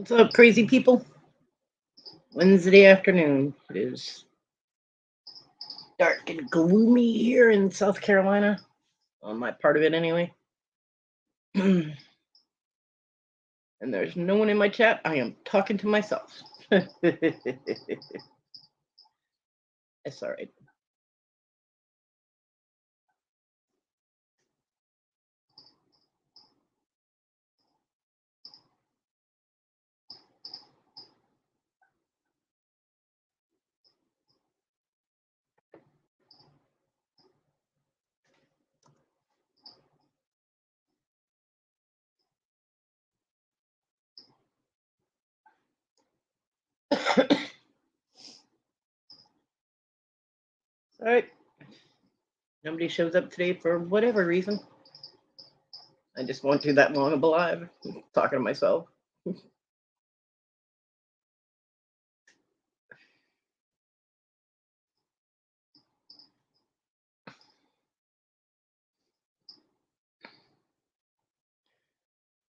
What's up, crazy people? Wednesday afternoon. It is dark and gloomy here in South Carolina, on my part of it anyway. And there's no one in my chat. I am talking to myself. It's all right. All right. Nobody shows up today for whatever reason. I just won't do that long of a live. Talking to myself.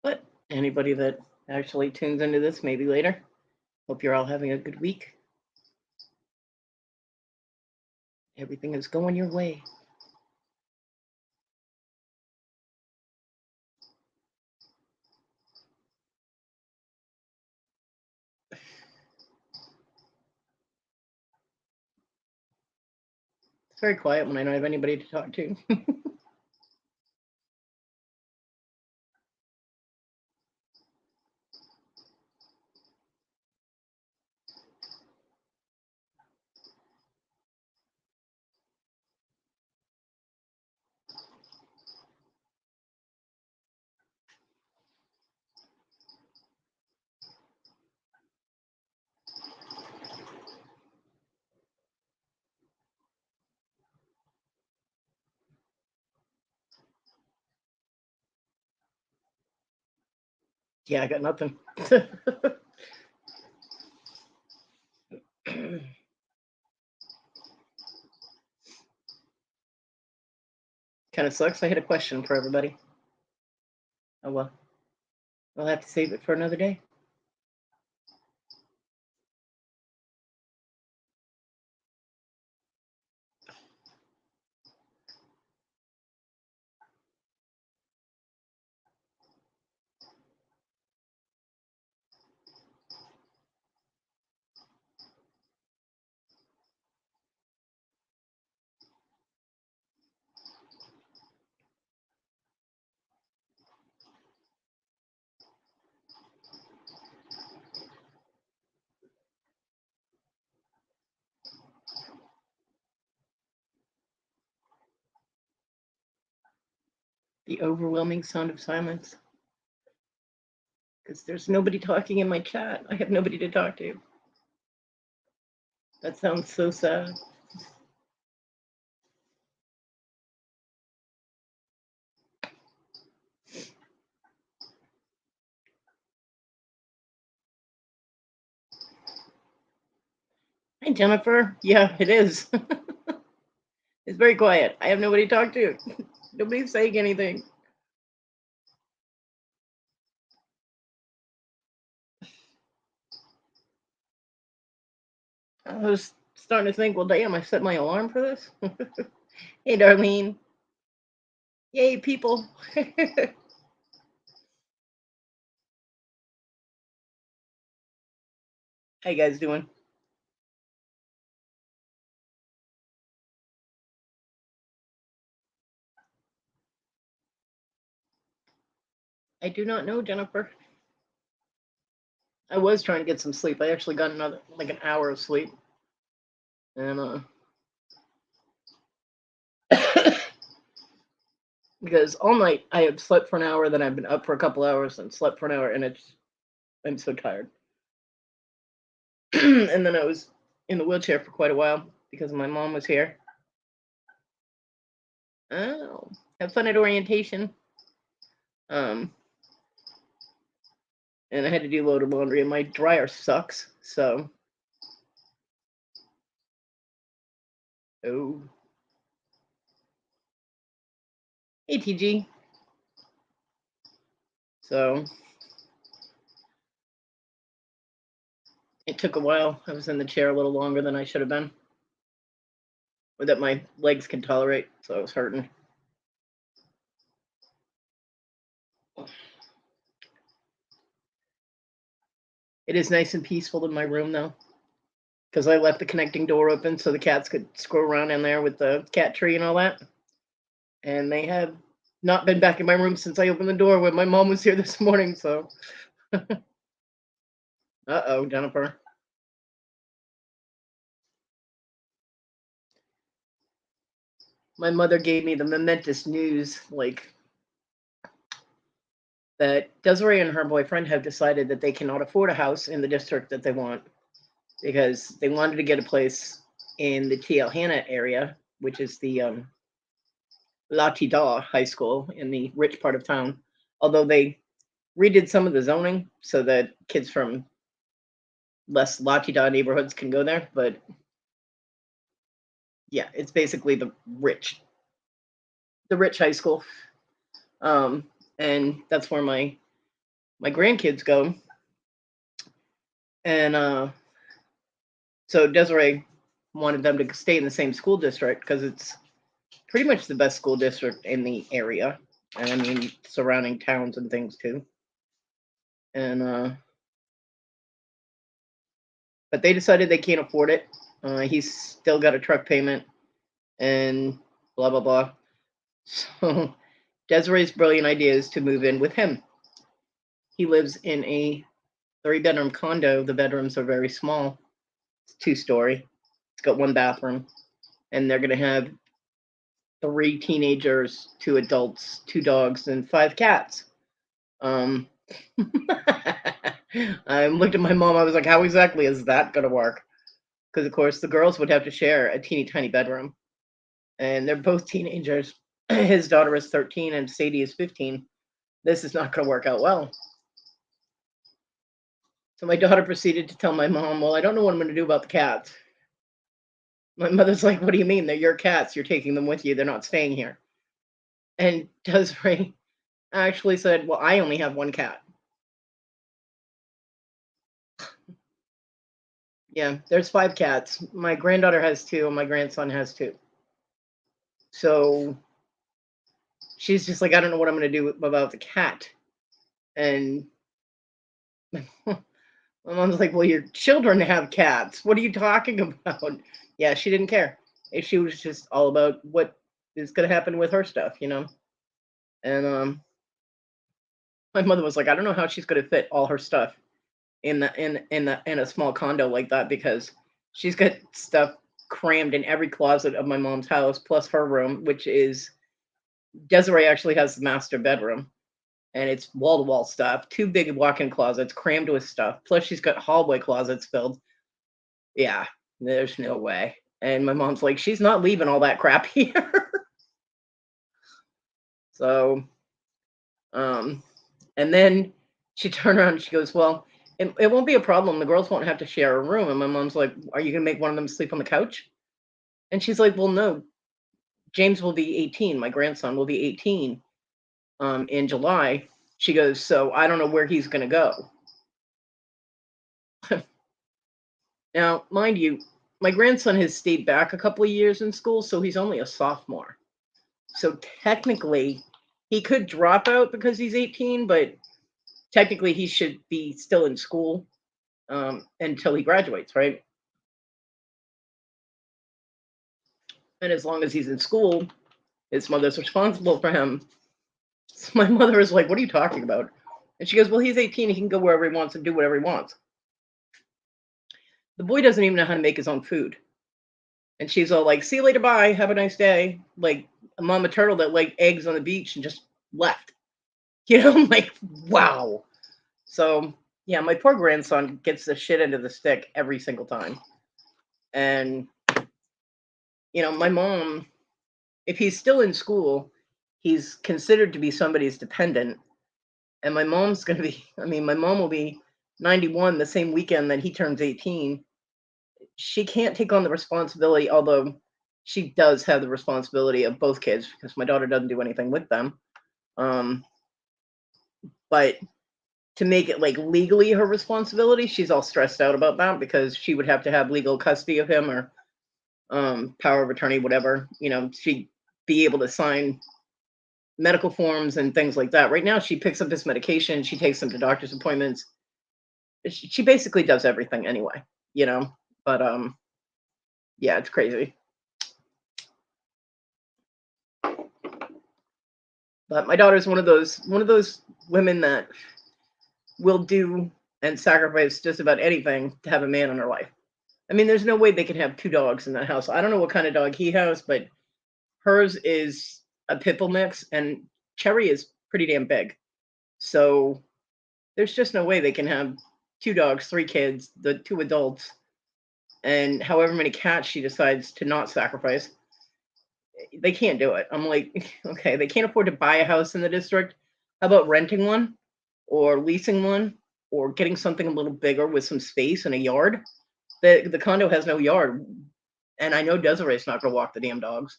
But anybody that actually tunes into this maybe later, hope you're all having a good week. Everything is going your way. It's very quiet when I don't have anybody to talk to. Yeah, I got nothing. Kind of sucks. I had a question for everybody. Oh well. We'll have to save it for another day. The overwhelming sound of silence. Because there's nobody talking in my chat. I have nobody to talk to. That sounds so sad. Hi, Jennifer. Yeah, it is. It's very quiet. I have nobody to talk to. Nobody's saying anything. I was starting to think, well, damn, I set my alarm for this. Hey, Darlene. Yay, people. How you guys doing? I do not know, Jennifer. I was trying to get some sleep. I actually got another, like an hour of sleep. And, because all night I had slept for an hour, then I've been up for a couple hours and slept for an hour, and I'm so tired. And then I was in the wheelchair for quite a while because my mom was here. Oh, have fun at orientation. And I had to do a load of laundry, and my dryer sucks. So, oh, hey TG. So It took a while. I was in the chair a little longer than I should have been, or that my legs can tolerate, so I was hurting. It is nice and peaceful in my room though, because I left the connecting door open so the cats could scroll around in there with the cat tree and all that. And they have not been back in my room since I opened the door when my mom was here this morning. So, uh-oh, Jennifer. My mother gave me the momentous news, like that Desiree and her boyfriend have decided that they cannot afford a house in the district that they want because they wanted to get a place in the TL Hanna area, which is the La Tida High School in the rich part of town. Although they redid some of the zoning so that kids from less La Tida neighborhoods can go there, but yeah, it's basically the rich high school, and that's where my grandkids go. And so Desiree wanted them to stay in the same school district because it's pretty much the best school district in the area, and I mean surrounding towns and things too. And but they decided they can't afford it. He's still got a truck payment and blah blah blah. So Desiree's brilliant idea is to move in with him. He lives in a 3-bedroom condo. The bedrooms are very small. It's 2-story. It's got 1 bathroom, and they're going to have 3 teenagers, 2 adults, 2 dogs, and 5 cats. I looked at my mom. I was like, "How exactly is that going to work?" Because of course the girls would have to share a teeny tiny bedroom, and they're both teenagers. His daughter is 13 and Sadie is 15. This is not going to work out well. So my daughter proceeded to tell my mom, "Well, I don't know what I'm going to do about the cats." My mother's like, "What do you mean? They're your cats. You're taking them with you. They're not staying here." And Desiree actually said, "Well, I only have 1 cat." Yeah, there's 5 cats. My granddaughter has 2, and my grandson has 2. So she's just like, "I don't know what I'm going to do about the cat." And my mom's like, "Well, your children have cats. What are you talking about?" Yeah, she didn't care. She was just all about what is going to happen with her stuff. And my mother was like, "I don't know how she's going to fit all her stuff in a small condo like that because she's got stuff crammed in every closet of my mom's house, plus her room, which is Desiree actually has the master bedroom, and it's wall to wall stuff. 2 big walk-in closets crammed with stuff. Plus, she's got hallway closets filled. Yeah, there's no way." And my mom's like, "She's not leaving all that crap here." So, um, and then she turned around and she goes, "Well, it won't be a problem. The girls won't have to share a room." And my mom's like, "Are you gonna make one of them sleep on the couch?" And she's like, "Well, no. James will be 18. My grandson will be 18 in July." She goes, "So I don't know where he's gonna go." Now, mind you, my grandson has stayed back a couple of years in school, so he's only a sophomore. So technically, he could drop out because he's 18, but technically he should be still in school until he graduates, right? And as long as he's in school, his mother's responsible for him. So my mother is like, "What are you talking about?" And she goes, "Well, he's 18. He can go wherever he wants and do whatever he wants." The boy doesn't even know how to make his own food. And she's all like, "See you later, bye. Have a nice day." Like a mama turtle that laid eggs on the beach and just left. I'm like, wow. So yeah, my poor grandson gets the shit into the stick every single time. And my mom, if he's still in school, he's considered to be somebody's dependent. And my mom's gonna be, my mom will be 91 the same weekend that he turns 18. She can't take on the responsibility, although she does have the responsibility of both kids because my daughter doesn't do anything with them. But to make it like legally her responsibility. She's all stressed out about that because she would have to have legal custody of him or power of attorney, whatever. She'd be able to sign medical forms and things like that. Right now, she picks up his medication, she takes him to doctor's appointments. She basically does everything anyway, you know. But yeah, it's crazy. But my daughter's one of those women that will do and sacrifice just about anything to have a man in her life. I mean, there's no way they can have two dogs in that house. I don't know what kind of dog he has, but hers is a pit bull mix, and Cherry is pretty damn big. So there's just no way they can have two dogs, three kids, the two adults, and however many cats she decides to not sacrifice. They can't do it. I'm like, okay, they can't afford to buy a house in the district. How about renting one or leasing one or getting something a little bigger with some space and a yard? The condo has no yard. And I know Desiree's not going to walk the damn dogs.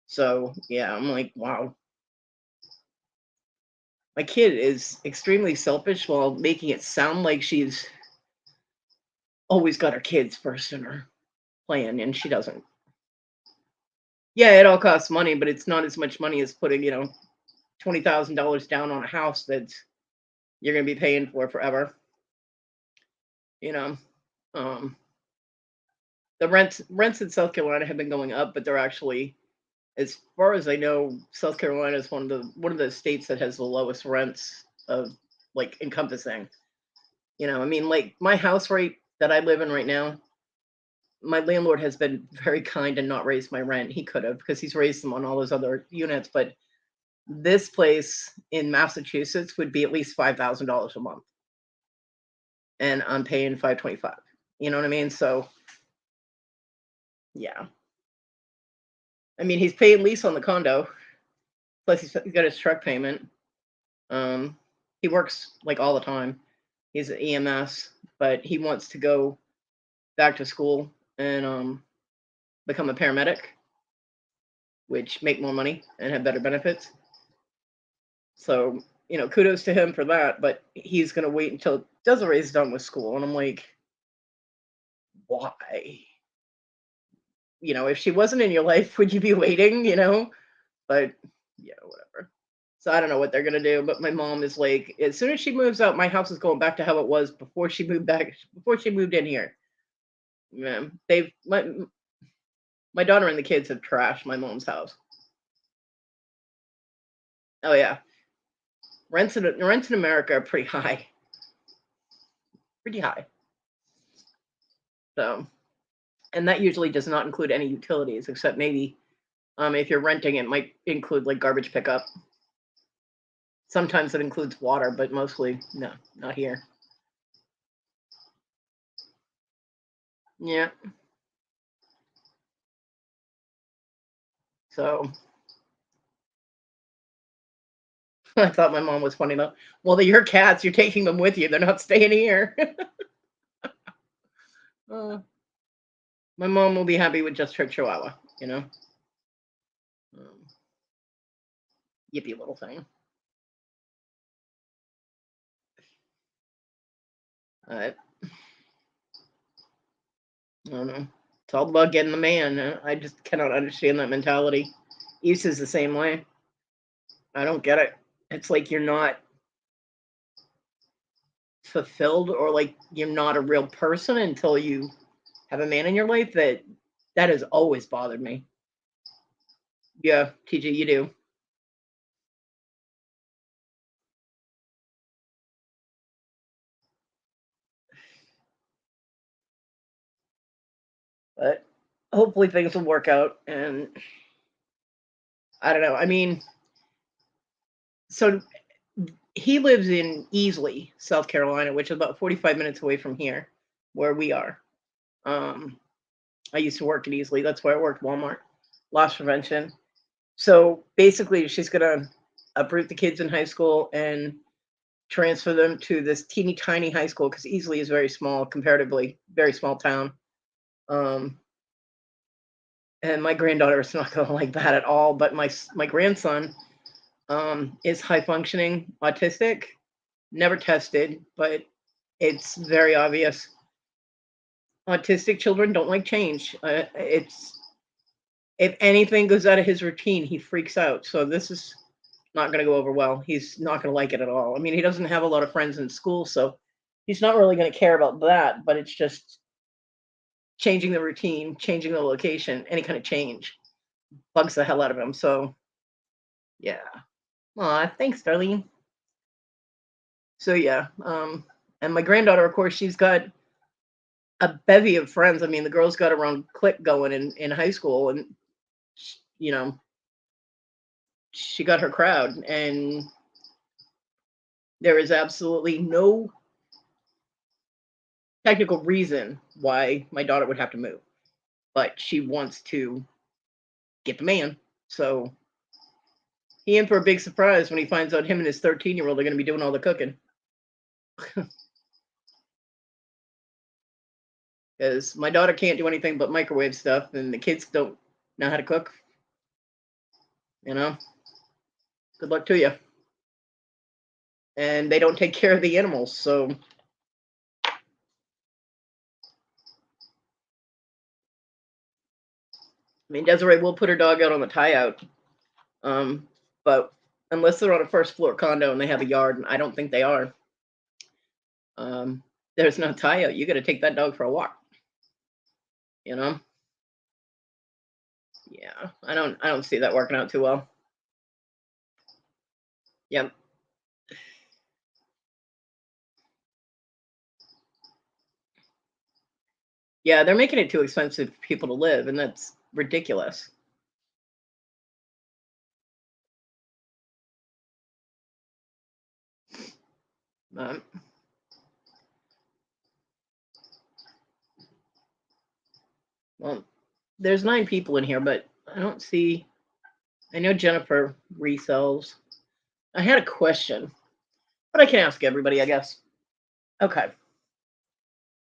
So, yeah, I'm like, wow. My kid is extremely selfish while making it sound like she's always got her kids first in her plan, and she doesn't. Yeah, it all costs money, but it's not as much money as putting, $20,000 down on a house that you're going to be paying for forever. You know, um, the rents in South Carolina have been going up, but they're actually, as far as I know, South Carolina is one of the states that has the lowest rents of like encompassing. I mean, like my house rate that I live in right now, my landlord has been very kind and not raised my rent. He could have because he's raised them on all those other units, but this place in Massachusetts would be at least $5,000 a month, and I'm paying 525. You know what I mean? So yeah, I mean he's paying lease on the condo, plus he's got his truck payment. Um, he works like all the time. He's an EMS, but he wants to go back to school and become a paramedic, which make more money and have better benefits. So, kudos to him for that. But he's going to wait until Desiree's done with school. And I'm like, why? If she wasn't in your life, would you be waiting? But yeah, whatever. So I don't know what they're going to do. But my mom is like, as soon as she moves out, my house is going back to how it was before she moved in here. Yeah, my daughter and the kids have trashed my mom's house. Oh yeah, rents in America are pretty high, pretty high. So, and that usually does not include any utilities, except maybe if you're renting, it might include like garbage pickup. Sometimes it includes water, but mostly no, not here. Yeah. So I thought my mom was funny though. Well, they're your cats. You're taking them with you. They're not staying here. uh, my mom will be happy with just her chihuahua. You know. Um, Yippy little thing. I don't know. It's all about getting the man. I just cannot understand that mentality. Issa's the same way. I don't get it. It's like you're not fulfilled or like you're not a real person until you have a man in your life. That has always bothered me. Yeah, TJ, you do. But hopefully things will work out. And I don't know. I mean, so he lives in Easley, South Carolina, which is about 45 minutes away from here, where we are. Um, I used to work at Easley. That's where I worked, Walmart, loss prevention. So basically, she's gonna uproot the kids in high school and transfer them to this teeny tiny high school because Easley is very small, comparatively, very small town. Um, and my granddaughter is not gonna like that at all. But my grandson is high functioning autistic, never tested, but it's very obvious. Autistic children don't like change. It's if anything goes out of his routine, he freaks out. So this is not going to go over well. He's not going to like it at all. I mean, he doesn't have a lot of friends in school, so he's not really going to care about that. But it's just changing the routine, changing the location, any kind of change bugs the hell out of him. So yeah. Aw, thanks, Darlene. So yeah. And my granddaughter, of course, she's got a bevy of friends. I mean, the girl's got her own clique going in high school, and you know, she got her crowd, and there is absolutely no technical reason why my daughter would have to move, but she wants to get the man. So he in for a big surprise when he finds out him and his 13-year-old are going to be doing all the cooking. Because my daughter can't do anything but microwave stuff, and the kids don't know how to cook. You know, good luck to you. And they don't take care of the animals, so I mean, Desiree will put her dog out on the tie out, but unless they're on a first floor condo and they have a yard, and I don't think they are, um, there's no tie out. You got to take that dog for a walk. You know, yeah, I don't see that working out too well. Yep. Yeah, they're making it too expensive for people to live, and that's ridiculous. Um, well, there's 9 people in here, but I don't see. I know Jennifer resells. I had a question, but I can ask everybody, I guess. Okay.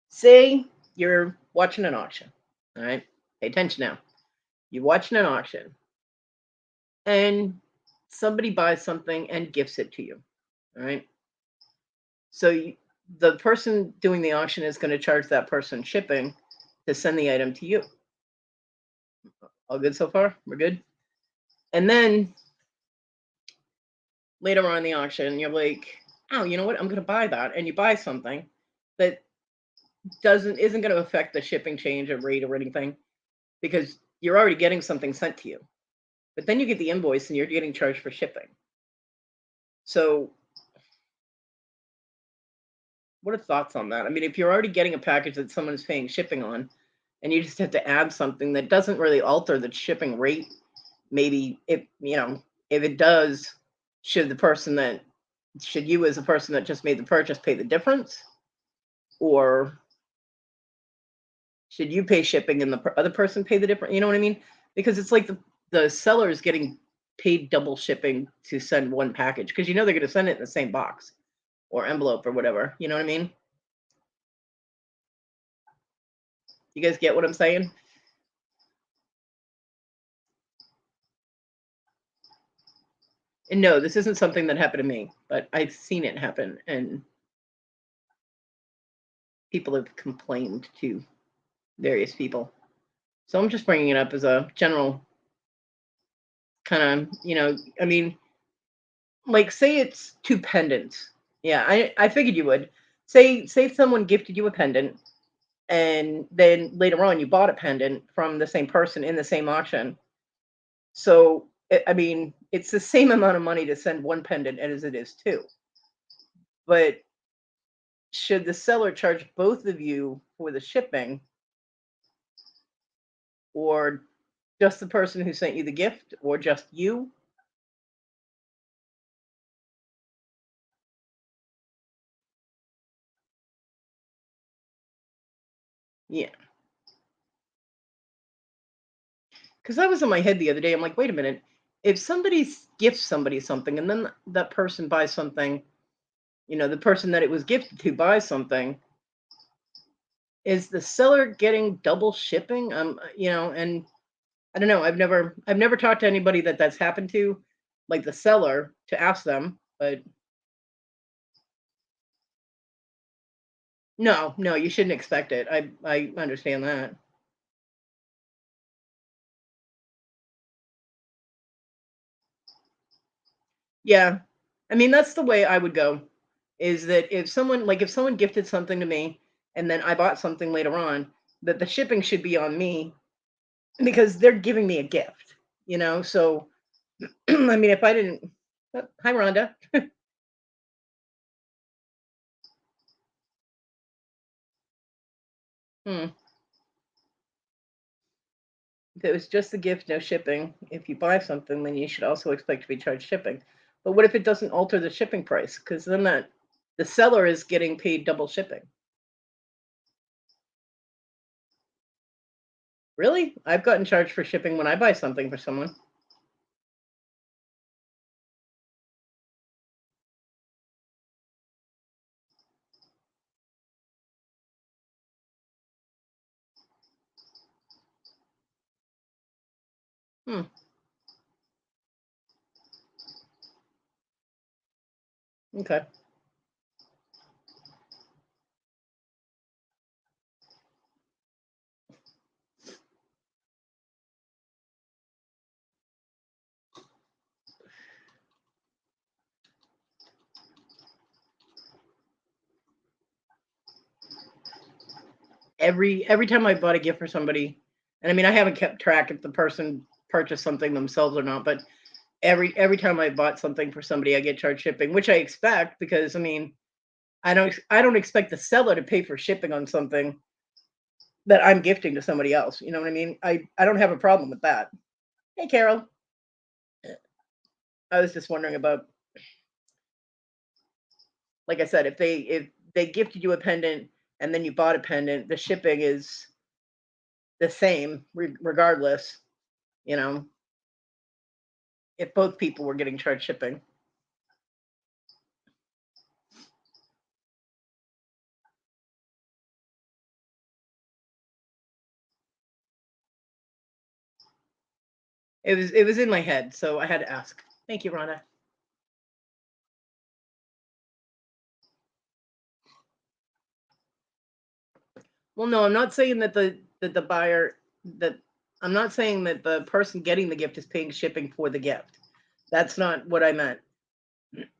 Say you're watching an auction. All right. Pay attention now. You're watching an auction and somebody buys something and gifts it to you. All right. So the person doing the auction is going to charge that person shipping to send the item to you. All good so far? We're good. And then later on in the auction, you're like, oh, you know what? I'm going to buy that. And you buy something that isn't going to affect the shipping change or rate or anything because you're already getting something sent to you. But then you get the invoice and you're getting charged for shipping. So what are thoughts on that? I mean, if you're already getting a package that someone is paying shipping on, and you just have to add something that doesn't really alter the shipping rate, maybe if it does, should you as a person that just made the purchase pay the difference, or should you pay shipping and the other person pay the difference? You know what I mean? Because it's like the seller is getting paid double shipping to send one package because they're going to send it in the same box or envelope or whatever. You know what I mean? You guys get what I'm saying? And no, this isn't something that happened to me, but I've seen it happen, and people have complained to various people. So I'm just bringing it up as a general kind of, I mean, like say it's 2 pendants. Yeah, I figured you would. Say someone gifted you a pendant, and then later on you bought a pendant from the same person in the same auction. So I mean, it's the same amount of money to send one pendant as it is two. But should the seller charge both of you for the shipping, or just the person who sent you the gift, or just you? Yeah, because that was in my head the other day. I'm like, wait a minute. If somebody gifts somebody something, and then that person buys something, the person that it was gifted to buys something, is the seller getting double shipping? And I don't know. I've never talked to anybody that's happened to, like the seller, to ask them, but No, no, you shouldn't expect it. I understand that. Yeah. I mean, that's the way I would go, is that if someone gifted something to me and then I bought something later on, that the shipping should be on me because they're giving me a gift, you know? So, I mean, if I didn't hi, Rhonda. Hmm. If it was just the gift, no shipping. If you buy something, then you should also expect to be charged shipping. But what if it doesn't alter the shipping price? Because then the seller is getting paid double shipping. Really? I've gotten charged for shipping when I buy something for someone. Hmm. Okay. Every time I bought a gift for somebody, and I mean I haven't kept track if the person purchased something themselves or not, but every time I bought something for somebody, I get charged shipping, which I expect because I mean I don't expect the seller to pay for shipping on something that I'm gifting to somebody else. You know what I mean? I don't have a problem with that. Hey, Carol. I was just wondering about, like I said, if they gifted you a pendant and then you bought a pendant, the shipping is the same regardless. You know, if both people were getting charged shipping, it was in my head, so I had to ask. Thank you, Rhonda. Well, no, I'm not saying that the buyer that I'm not saying that the person getting the gift is paying shipping for the gift. That's not what I meant.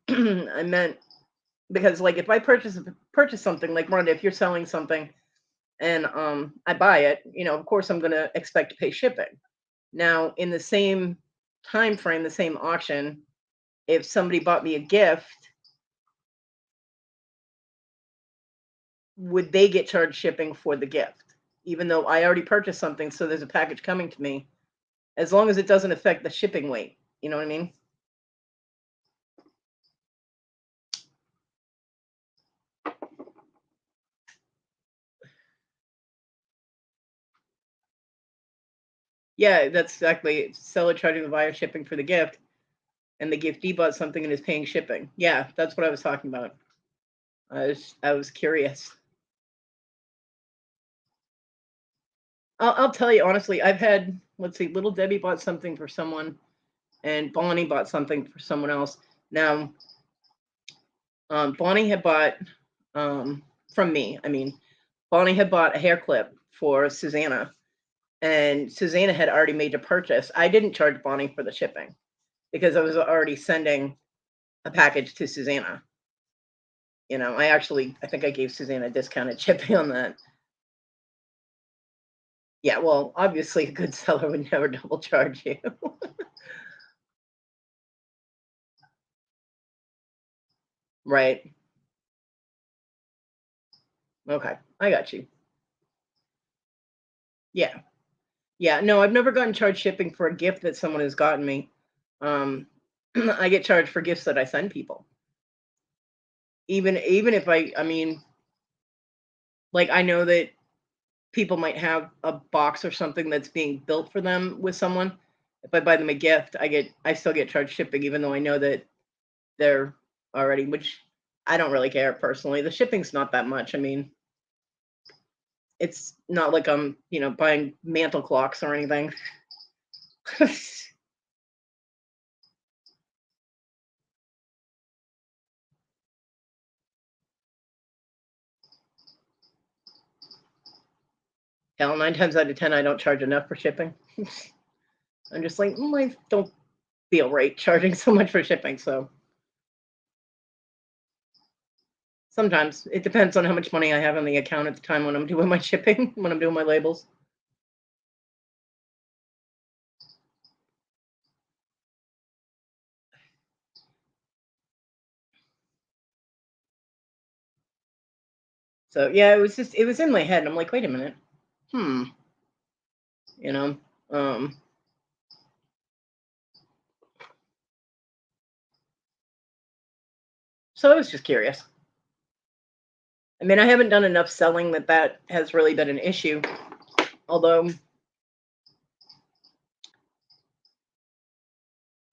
I meant because like if I purchase something like Rhonda, if you're selling something and I buy it, you know, of course I'm gonna expect to pay shipping. Now, in the same time frame, the same auction, if somebody bought me a gift, would they get charged shipping for the gift? Even though I already purchased something, so there's a package coming to me, as long as it doesn't affect the shipping weight. You know what I mean? Yeah, that's exactly seller charging the buyer shipping for the gift, and the giftee bought something and is paying shipping. Yeah, that's what I was talking about. I was curious. I'll tell you honestly, I've had let's see, Little Debbie bought something for someone, and Bonnie bought something for someone else. Now, Bonnie had bought from me. I mean, Bonnie had bought a hair clip for Susanna, and Susanna had already made a purchase. I didn't charge Bonnie for the shipping because I was already sending a package to Susanna. You know, I think I gave Susanna discounted shipping on that. Yeah, well, obviously a good seller would never double charge you. Right. Okay. I got you. Yeah. Yeah. No, I've never gotten charged shipping for a gift that someone has gotten me. Um, I get charged for gifts that I send people. Even if I mean, like I know that people might have a box or something that's being built for them with someone. If I buy them a gift, I still get charged shipping even though I know that they're already, which I don't really care personally. The shipping's not that much. I mean, it's not like I'm, you know, buying mantle clocks or anything. Hell, 9 times out of 10, I don't charge enough for shipping. I'm just like, I don't feel right charging so much for shipping. So sometimes it depends on how much money I have on the account at the time when I'm doing my shipping, when I'm doing my labels. So yeah, it was in my head. And I'm like, wait a minute. Hmm. You know, um, so I was just curious. I mean, I haven't done enough selling that has really been an issue. Although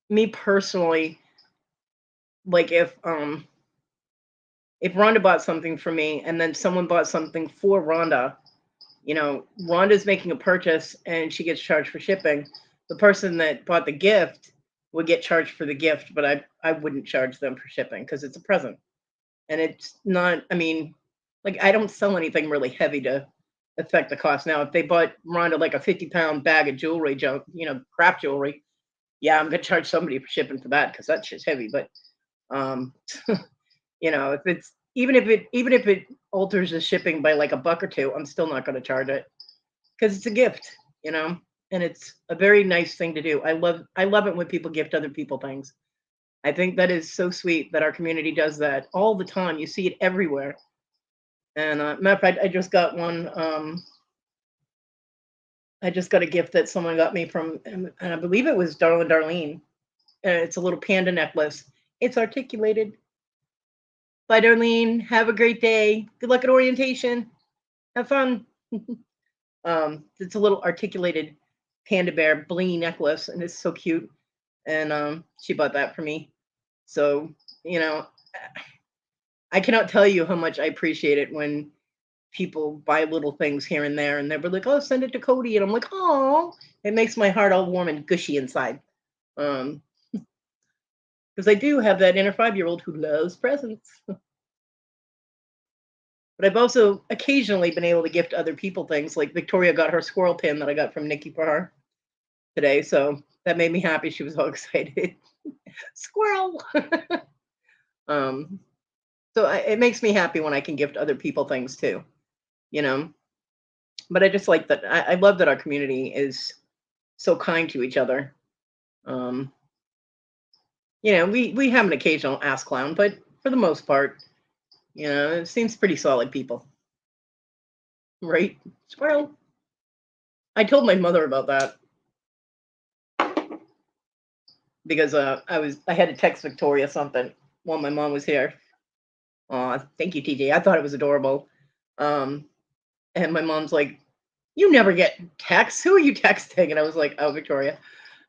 me personally, like if Rhonda bought something for me and then someone bought something for Rhonda, Rhonda's making a purchase and she gets charged for shipping. The person that bought the gift would get charged for the gift, but I wouldn't charge them for shipping because it's a present. And it's not, I mean, like I don't sell anything really heavy to affect the cost. Now, if they bought Rhonda like a 50-pound bag of jewelry, junk, crap jewelry, yeah, I'm gonna charge somebody for shipping for that because that shit's heavy. But um, if it's even if it alters the shipping by like a buck or two, I'm still not gonna charge it because it's a gift, you know, and it's a very nice thing to do. I love it when people gift other people things. I think that is so sweet that our community does that all the time. You see it everywhere. And matter of fact, I just got one. I just got a gift that someone got me from, and I believe it was Darlin Darlene. It's a little panda necklace. It's articulated. Bye, Darlene. Have a great day. Good luck at orientation. Have fun. It's a little articulated panda bear blingy necklace, and it's so cute. And she bought that for me. So, you know, I cannot tell you how much I appreciate it when people buy little things here and there, and they were like, "Oh, send it to Kodi," and I'm like, "Oh," it makes my heart all warm and gushy inside. Um, because I do have that inner 5-year-old who loves presents. But I've also occasionally been able to gift other people things. Like Victoria got her squirrel pin that I got from Nikki for her today, so that made me happy. She was all excited. Squirrel. um, it makes me happy when I can gift other people things too. You know, but I just like that. I love that our community is so kind to each other. Um, we have an occasional ass clown, but for the most part, it seems pretty solid people, right? Squirrel. I told my mother about that because I had to text Victoria something while my mom was here. Aw, thank you, TJ. I thought it was adorable. Um, and my mom's like, "You never get texts. Who are you texting?" And I was like, "Oh, Victoria."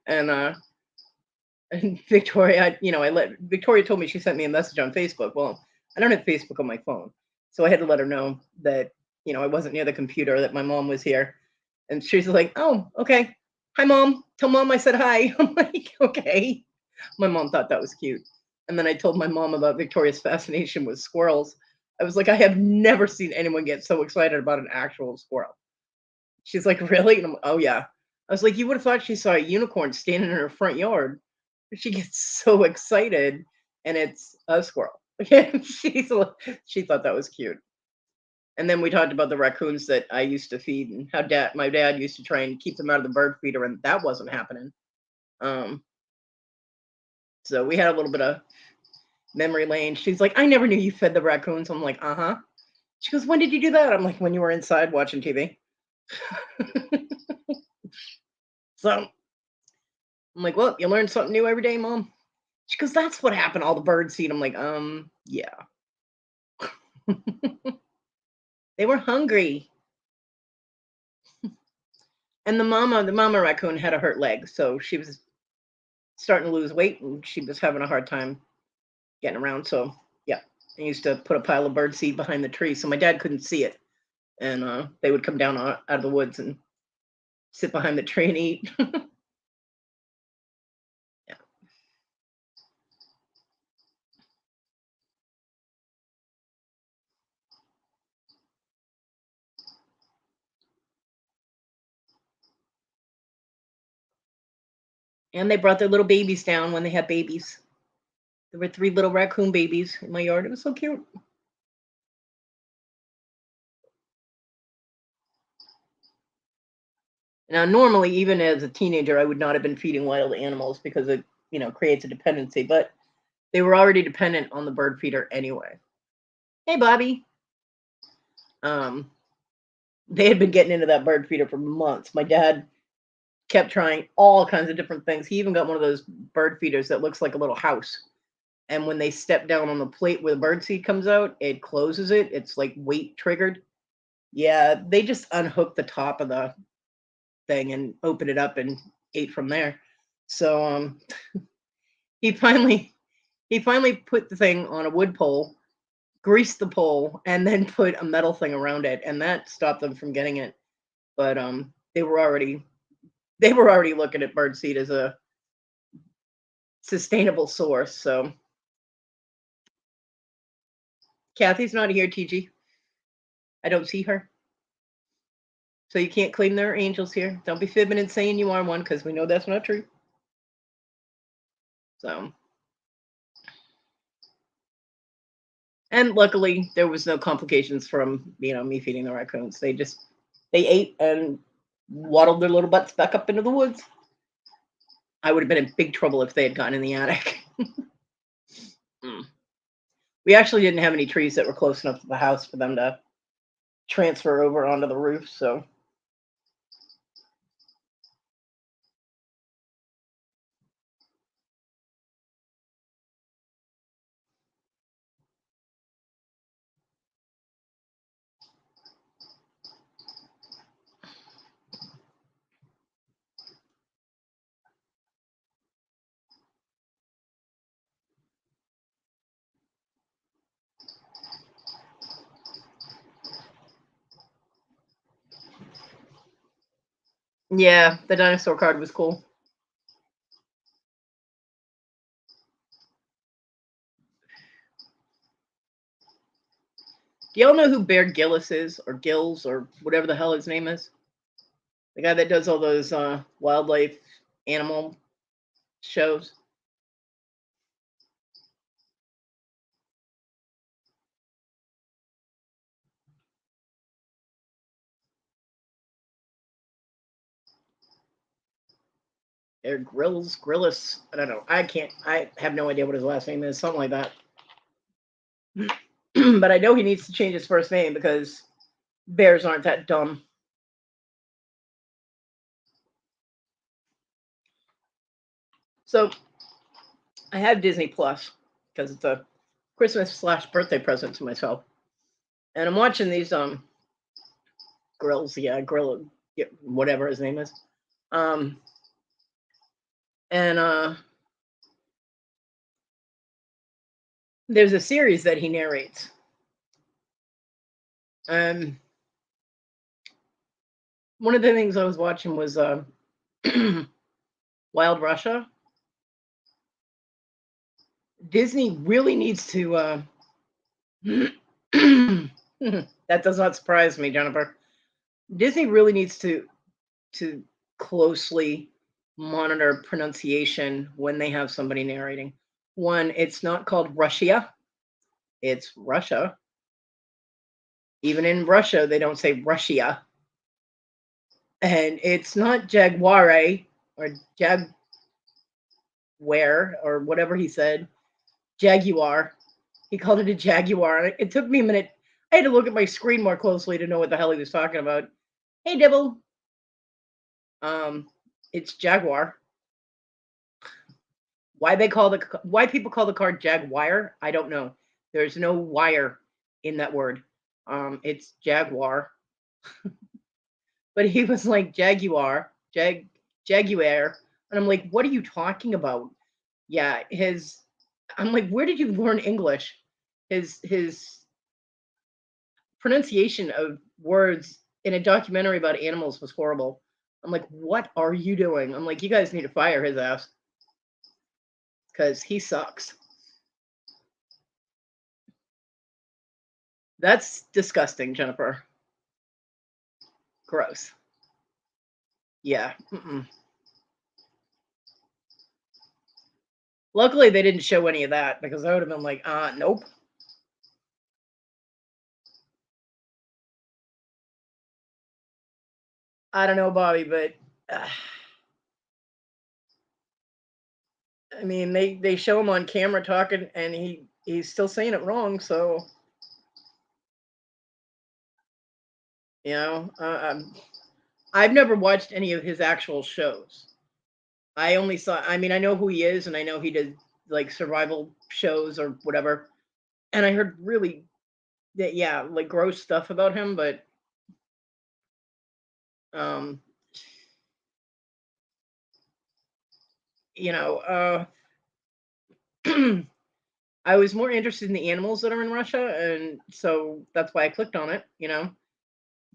And and Victoria, I let Victoria told me she sent me a message on Facebook. Well, I don't have Facebook on my phone, so I had to let her know that I wasn't near the computer, that my mom was here, and she's like, "Oh, okay. Hi, mom. Tell mom I said hi." I'm like, "Okay." My mom thought that was cute, and then I told my mom about Victoria's fascination with squirrels. I was like, "I have never seen anyone get so excited about an actual squirrel." She's like, "Really?" And I'm like, "Oh yeah." I was like, "You would have thought she saw a unicorn standing in her front yard." She gets so excited, and it's a squirrel. She thought that was cute. And then we talked about the raccoons that I used to feed and how my dad used to try and keep them out of the bird feeder, and that wasn't happening. Um, so we had a little bit of memory lane. She's like, "I never knew you fed the raccoons." I'm like, "Uh-huh." She goes, "When did you do that?" I'm like, "When you were inside watching TV." So I'm like, "Well, you learn something new every day, Mom." She goes, "That's what happened. All the birds eat." I'm like, yeah. They were hungry. And the mama raccoon had a hurt leg, so she was starting to lose weight and she was having a hard time getting around. So yeah, I used to put a pile of bird seed behind the tree so my dad couldn't see it. And they would come down out of the woods and sit behind the tree and eat. Yeah. And they brought their little babies down when they had babies. There were 3 little raccoon babies in my yard. It was so cute. Now, normally, even as a teenager, I would not have been feeding wild animals because it, creates a dependency, but they were already dependent on the bird feeder anyway. Hey, Bobby. Um, they had been getting into that bird feeder for months. My dad kept trying all kinds of different things. He even got one of those bird feeders that looks like a little house. And when they step down on the plate where the bird seed comes out, it closes it. It's like weight triggered. Yeah, they just unhooked the top of the thing and opened it up and ate from there. So he finally put the thing on a wood pole, greased the pole, and then put a metal thing around it, and that stopped them from getting it. But they were already looking at birdseed as a sustainable source. So Kathy's not here, TG. I don't see her. So you can't claim there are angels here. Don't be fibbing and saying you are one, because we know that's not true. So, and luckily there was no complications from me feeding the raccoons. They ate and waddled their little butts back up into the woods. I would have been in big trouble if they had gotten in the attic. We actually didn't have any trees that were close enough to the house for them to transfer over onto the roof, so. Yeah, the dinosaur card was cool. Do y'all know who Bear Gillis is, or Gills, or whatever the hell his name is? The guy that does all those wildlife animal shows. Bear Grillis. I don't know. I have no idea what his last name is. Something like that. But I know he needs to change his first name because bears aren't that dumb. So I have Disney Plus because it's a Christmas/birthday present to myself, and I'm watching these grill, whatever his name is, and there's a series that he narrates. One of the things I was watching was Wild Russia. Disney really needs to. That does not surprise me, Jennifer. Disney really needs to closely monitor pronunciation when they have somebody narrating. One, it's not called Russia, it's Russia. Even in Russia, they don't say Russia. And it's not Jaguare or Jaguar or whatever he said. Jaguar. He called it a Jaguar. It took me a minute. I had to look at my screen more closely to know what the hell he was talking about. Hey, Dibble. It's Jaguar. Why people call the card Jaguar, I don't know. There's no wire in that word. It's Jaguar. But he was like Jaguar, Jaguar, and I'm like, what are you talking about? Yeah, I'm like, where did you learn English? His pronunciation of words in a documentary about animals was horrible. I'm like, what are you doing? I'm like, you guys need to fire his ass because he sucks. That's disgusting, Jennifer. Gross. Yeah. Mm-mm. Luckily, they didn't show any of that because I would have been like, nope. I don't know, Bobby, but uh, I mean, they show him on camera talking, and he's still saying it wrong. So you know, I've never watched any of his actual shows. I only saw. I mean, I know who he is, and I know he did like survival shows or whatever. And I heard really, yeah, like gross stuff about him, but um, you know, I was more interested in the animals that are in Russia, and so that's why I clicked on it. You know,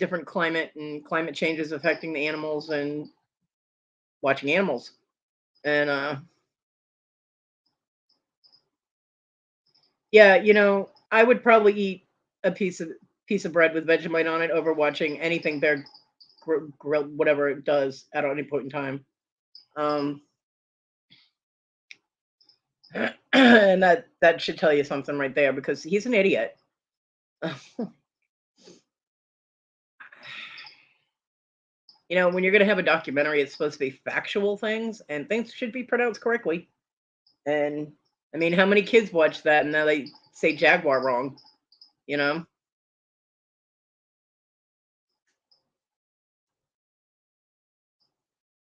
different climate and climate changes affecting the animals, and watching animals. And yeah, you know, I would probably eat a piece of bread with Vegemite on it over watching anything Bear Grill, whatever it does at any point in time. Um, and that should tell you something right there because he's an idiot. You know, when you're going to have a documentary, it's supposed to be factual things, and things should be pronounced correctly. And I mean, how many kids watch that and now they say Jaguar wrong? You know,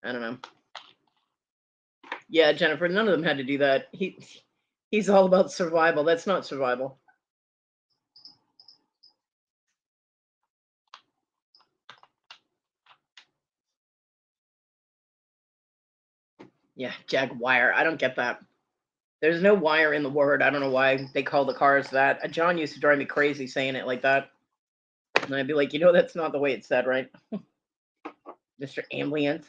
I don't know. Yeah, Jennifer, none of them had to do that. He's all about survival. That's not survival. Yeah, Jaguar. I don't get that. There's no wire in the word. I don't know why they call the cars that. John used to drive me crazy saying it like that. And I'd be like, you know, that's not the way it's said, right? Mr. Ambient.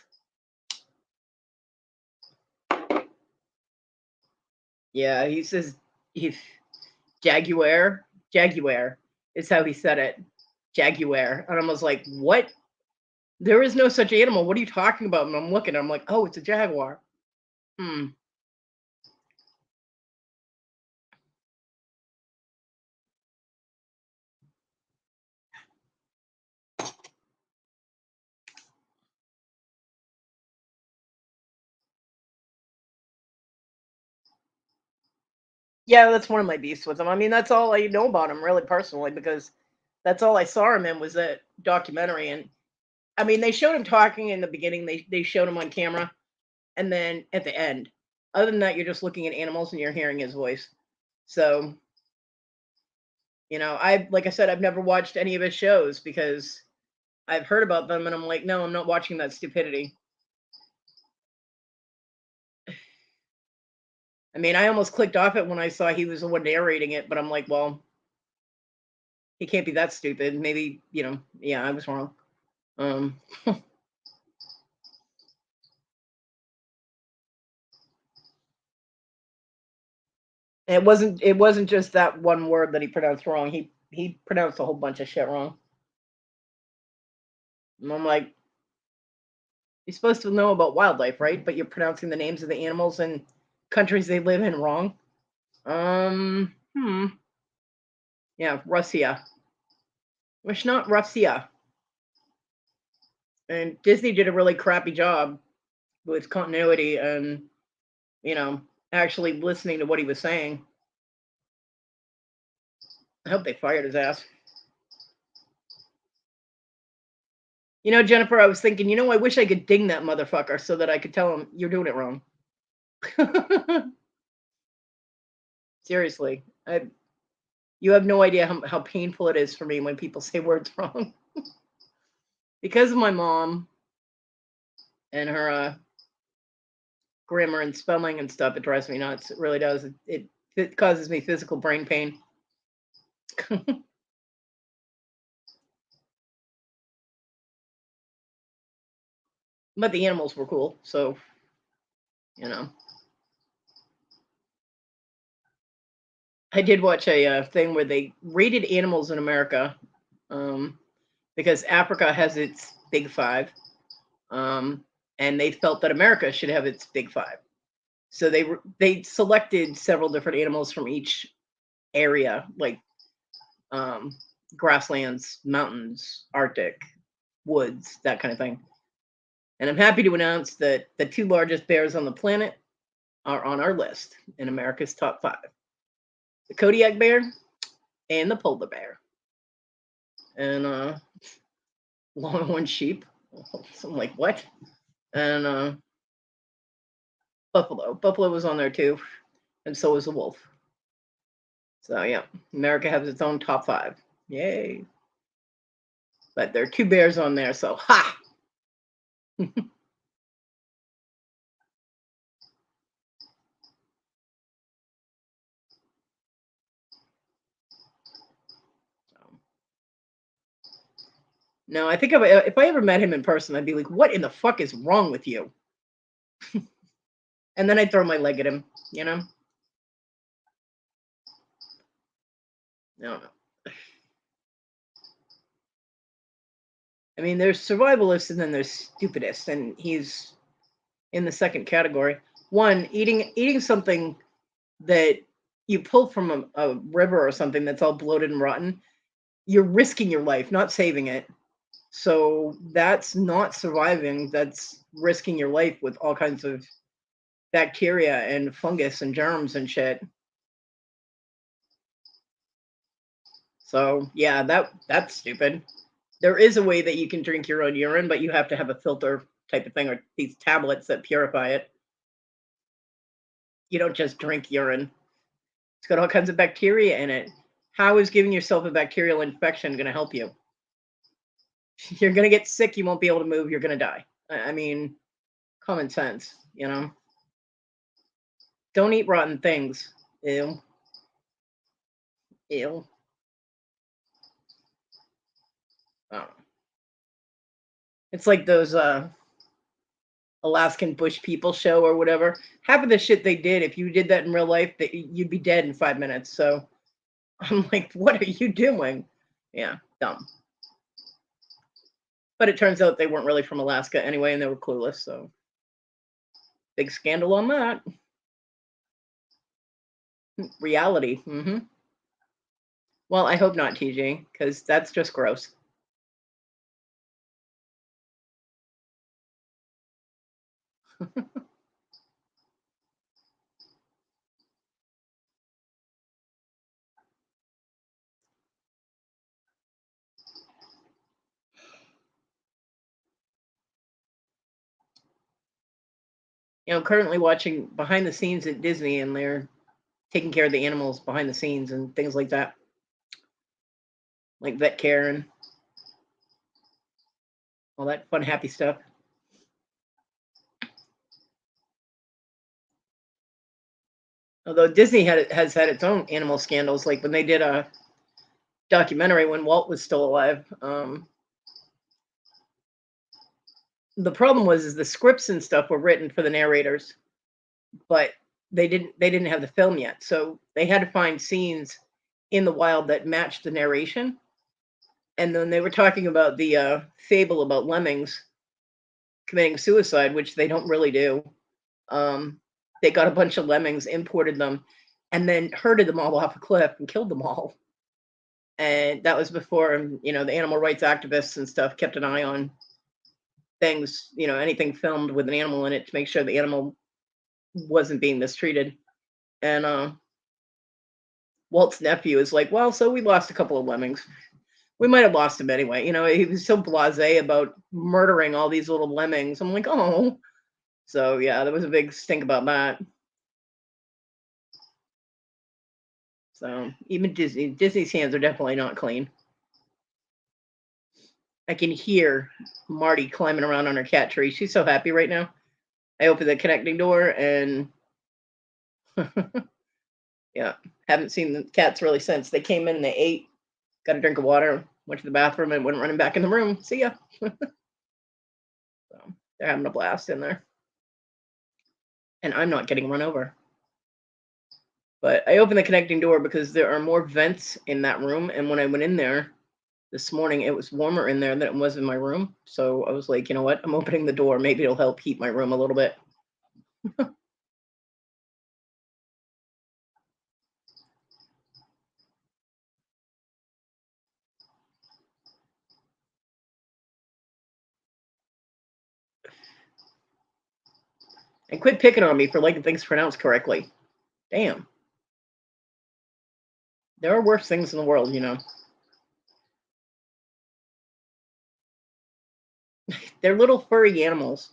Yeah, he says he Jaguar. Jaguar is how he said it. Jaguar. And I was like, what? There is no such animal. What are you talking about? And I'm looking, I'm like, oh, it's a jaguar. Hmm. Yeah, that's one of my beefs with him. I mean, that's all I know about him, really, personally, because that's all I saw him in was that documentary. And I mean, they showed him talking in the beginning. They showed him on camera, and then at the end. Other than that, you're just looking at animals and you're hearing his voice. So, you know, I like I said, I've never watched any of his shows because I've heard about them, and I'm like, no, I'm not watching that stupidity. I mean, I almost clicked off it when I saw he was the one narrating it, but I'm like, well, he can't be that stupid. Maybe, you know, yeah, I was wrong. Um, it wasn't just that one word that he pronounced wrong. He pronounced a whole bunch of shit wrong. And I'm like, you're supposed to know about wildlife, right? But you're pronouncing the names of the animals and countries they live in wrong. Yeah, Russia. It's not Russia. And Disney did a really crappy job with continuity and, you know, actually listening to what he was saying. I hope they fired his ass. You know, Jennifer, I was thinking, you know, I wish I could ding that motherfucker so that I could tell him you're doing it wrong. Seriously. You have no idea how painful it is for me when people say words wrong. Because of my mom and her grammar and spelling and stuff, it drives me nuts. It really does. It causes me physical brain pain. But the animals were cool, so you know. I did watch a thing where they rated animals in America, um, because Africa has its big five, um, and they felt that America should have its big five. So they selected several different animals from each area, like um, grasslands, mountains, Arctic, woods, that kind of thing. And I'm happy to announce that the two largest bears on the planet are on our list in America's top 5: the Kodiak bear and the polar bear. And longhorn sheep. So I'm like, what? And buffalo. Buffalo was on there too, and so was the wolf. So yeah, America has its own top 5. Yay! But there are 2 bears on there, so ha! No, I think if I ever met him in person, I'd be like, "What in the fuck is wrong with you?" And then I'd throw my leg at him. You know? I don't know. I mean, there's survivalists and then there's stupidists, and he's in the second category. One, eating something that you pull from a river or something that's all bloated and rotten. You're risking your life, not saving it. So that's not surviving. That's risking your life with all kinds of bacteria and fungus and germs and shit. So yeah, that's stupid. There is a way that you can drink your own urine, but you have to have a filter type of thing or these tablets that purify it. You don't just drink urine. It's got all kinds of bacteria in it. How is giving yourself a bacterial infection going to help you? You're going to get sick. You won't be able to move. You're going to die. I mean, common sense, you know? Don't eat rotten things. Ew. Ew. Oh. It's like those Alaskan bush people show or whatever. Half of the shit they did, if you did that in real life, that you'd be dead in 5 minutes. So I'm like, what are you doing? Yeah, dumb. But it turns out they weren't really from Alaska anyway, and they were clueless. So big scandal on that. Reality. Well, I hope not, TJ, because that's just gross. Currently watching behind the scenes at Disney, and they're taking care of the animals behind the scenes and things like that, like vet care and all that fun, happy stuff. Although Disney has had its own animal scandals, like when they did a documentary when Walt was still alive. The problem was is the scripts and stuff were written for the narrators, but they didn't have the film yet, so they had to find scenes in the wild that matched the narration. And then they were talking about the fable about lemmings committing suicide, which they don't really do. Um, they got a bunch of lemmings, imported them, and then herded them all off a cliff and killed them all. And that was before the animal rights activists and stuff kept an eye on things, anything filmed with an animal in it to make sure the animal wasn't being mistreated. And Walt's nephew is like, well, so we lost a couple of lemmings. We might have lost him anyway. He was so blasé about murdering all these little lemmings. I'm like, oh. So yeah, there was a big stink about that. So even Disney's hands are definitely not clean. I can hear Marty climbing around on her cat tree. She's so happy right now. I opened the connecting door and yeah, haven't seen the cats really since. They came in, they ate, got a drink of water, went to the bathroom, and went running back in the room. See ya. So they're having a blast in there. And I'm not getting run over. But I opened the connecting door because there are more vents in that room. And when I went in there this morning, it was warmer in there than it was in my room. So I was like, you know what? I'm opening the door. Maybe it'll help heat my room a little bit. And quit picking on me for liking things pronounced correctly. Damn. There are worse things in the world, you know. They're little furry animals.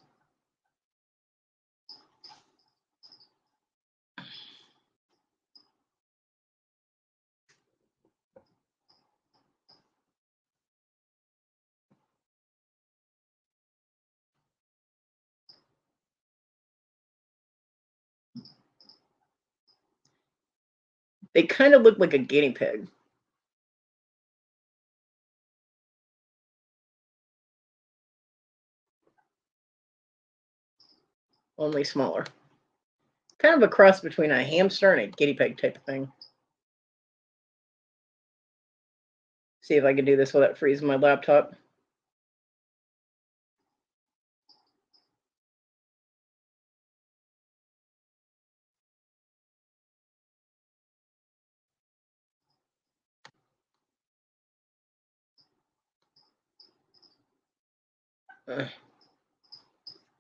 They kind of look like a guinea pig, only smaller. Kind of a cross between a hamster and a guinea pig type of thing. See if I can do this without freezing my laptop.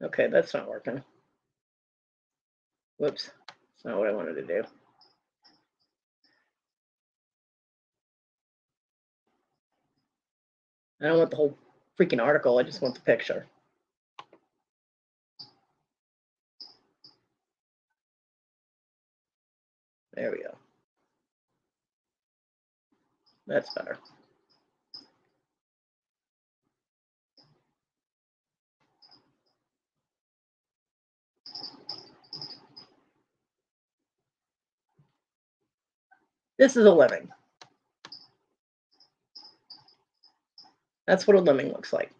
Okay, that's not working. Whoops. That's not what I wanted to do. I don't want the whole freaking article. I just want the picture. There we go. That's better. This is a lemming. That's what a lemming looks like.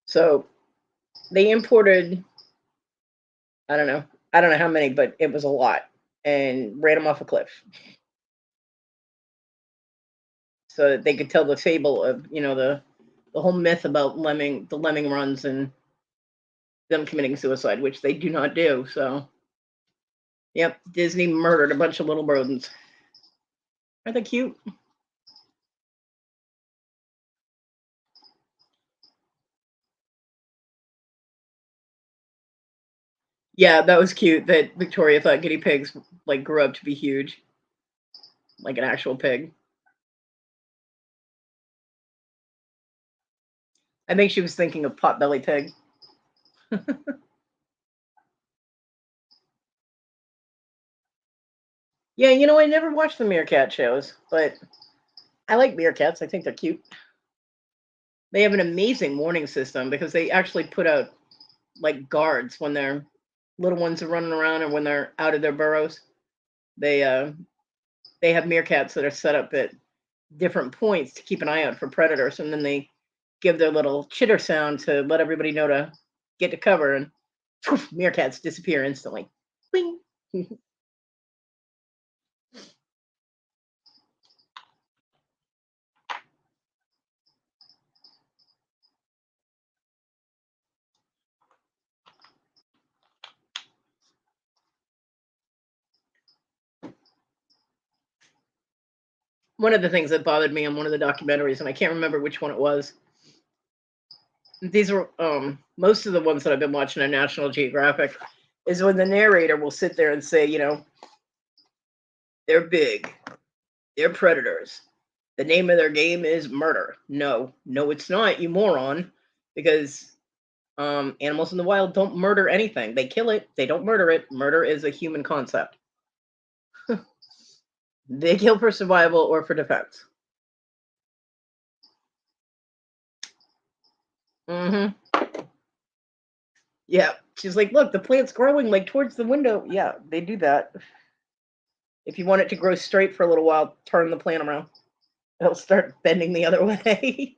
So they imported, I don't know how many, but it was a lot, and ran them off a cliff so that they could tell the fable of, you know, the whole myth about the lemming runs and them committing suicide, which they do not do. So, yep, Disney murdered a bunch of little rodents. Are they cute? Yeah, that was cute that Victoria thought guinea pigs like grew up to be huge, like an actual pig. I think she was thinking of Potbelly Pig. Yeah, you know, I never watched the meerkat shows, but I like meerkats. I think they're cute. They have an amazing warning system because they actually put out like guards when their little ones are running around or when they're out of their burrows. They uh they have meerkats that are set up at different points to keep an eye out for predators, and then they give their little chitter sound to let everybody know to get to cover, and poof, meerkats disappear instantly. Bing. One of the things that bothered me on one of the documentaries, and I can't remember which one it was. These are most of the ones that I've been watching on National Geographic, is when the narrator will sit there and say, you know, they're big, they're predators. The name of their game is murder. No, no, it's not, you moron, because animals in the wild don't murder anything. They kill it. They don't murder it. Murder is a human concept. They kill for survival or for defense. Hmm. Yeah. She's like, look, the plant's growing like towards the window. Yeah, they do that. If you want it to grow straight for a little while, turn the plant around. It'll start bending the other way.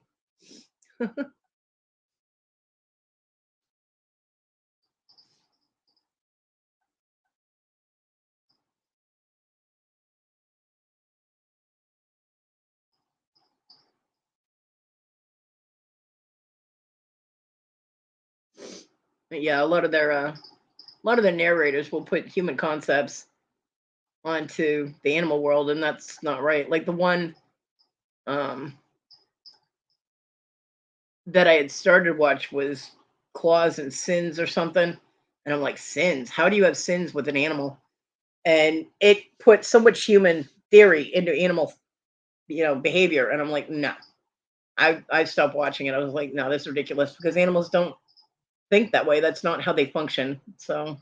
Yeah, a lot of their narrators will put human concepts onto the animal world, and that's not right. Like the one um, that I had started to watch was Claws and Sins or something, and I'm like, sins? How do you have sins with an animal? And it put so much human theory into animal, behavior, and I'm like, no. I stopped watching it. I was like, no, this is ridiculous because animals don't think that way. That's not how they function. So,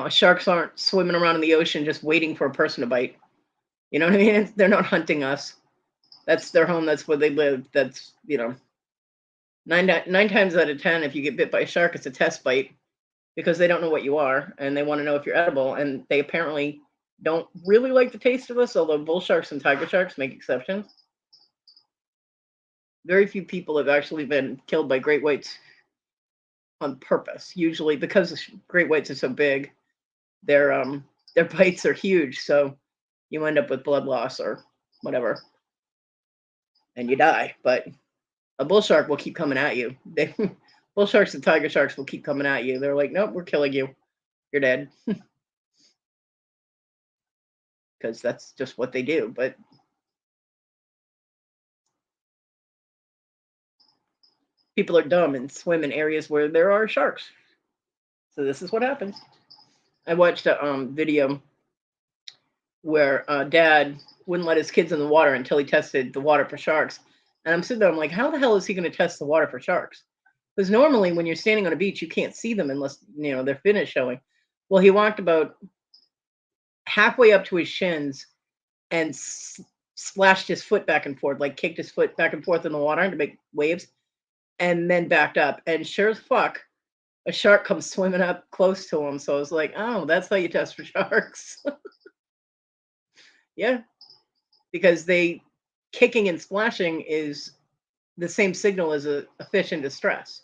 sharks aren't swimming around in the ocean just waiting for a person to bite. You know what I mean? They're not hunting us. That's their home. That's where they live. That's, nine times out of 10, if you get bit by a shark, it's a test bite because they don't know what you are and they want to know if you're edible. And they apparently don't really like the taste of us, although bull sharks and tiger sharks make exceptions. Very few people have actually been killed by great whites on purpose. Usually, because the great whites are so big, their bites are huge, so you end up with blood loss or whatever, and you die. But a bull shark will keep coming at you. Bull sharks and tiger sharks will keep coming at you. They're like, nope, we're killing you. You're dead, because that's just what they do. But people are dumb and swim in areas where there are sharks. So this is what happens. I watched a video where dad wouldn't let his kids in the water until he tested the water for sharks. And I'm sitting there, I'm like, how the hell is he going to test the water for sharks? Because normally when you're standing on a beach, you can't see them unless, their fin is showing. Well, he walked about halfway up to his shins and splashed his foot back and forth, like kicked his foot back and forth in the water to make waves, and then backed up. And sure as fuck, a shark comes swimming up close to him. So I was like, oh, that's how you test for sharks. Yeah, because they kicking and splashing is the same signal as a fish in distress.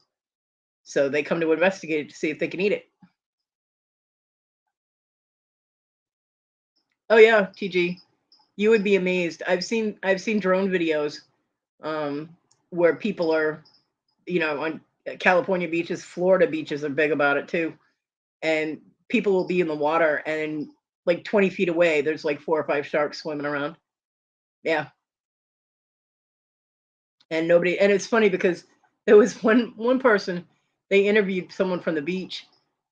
So they come to investigate it to see if they can eat it. Oh yeah, TG, you would be amazed. I've seen drone videos um, where people are, on California beaches, Florida beaches are big about it too, and people will be in the water and like 20 feet away, there's like 4 or 5 sharks swimming around. Yeah, and nobody. And it's funny because there was one person, they interviewed someone from the beach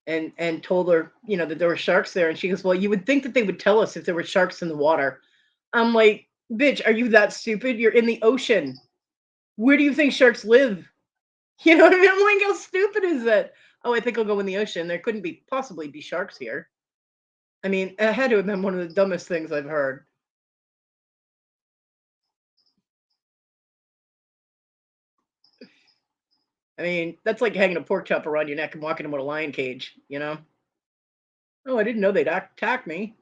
and told her, that there were sharks there, and she goes, well, you would think that they would tell us if there were sharks in the water. I'm like, bitch, are you that stupid? You're in the ocean. Where do you think sharks live? You know what I mean? I'm like, how stupid is that? Oh, I think I'll go in the ocean. There couldn't be possibly be sharks here. I mean, it had to have been one of the dumbest things I've heard. I mean, that's like hanging a pork chop around your neck and walking in with a lion cage, Oh, I didn't know they'd attack me.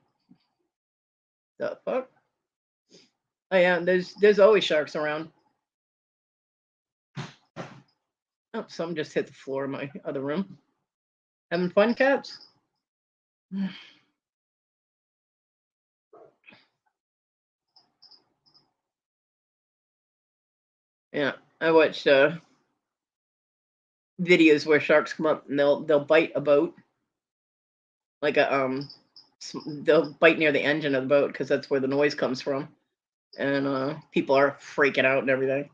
The fuck? Oh yeah, there's always sharks around. Oh, some just hit the floor of my other room. Having fun, cats? Yeah, I watched videos where sharks come up and they'll bite a boat, like they'll bite near the engine of the boat because that's where the noise comes from, and people are freaking out and everything.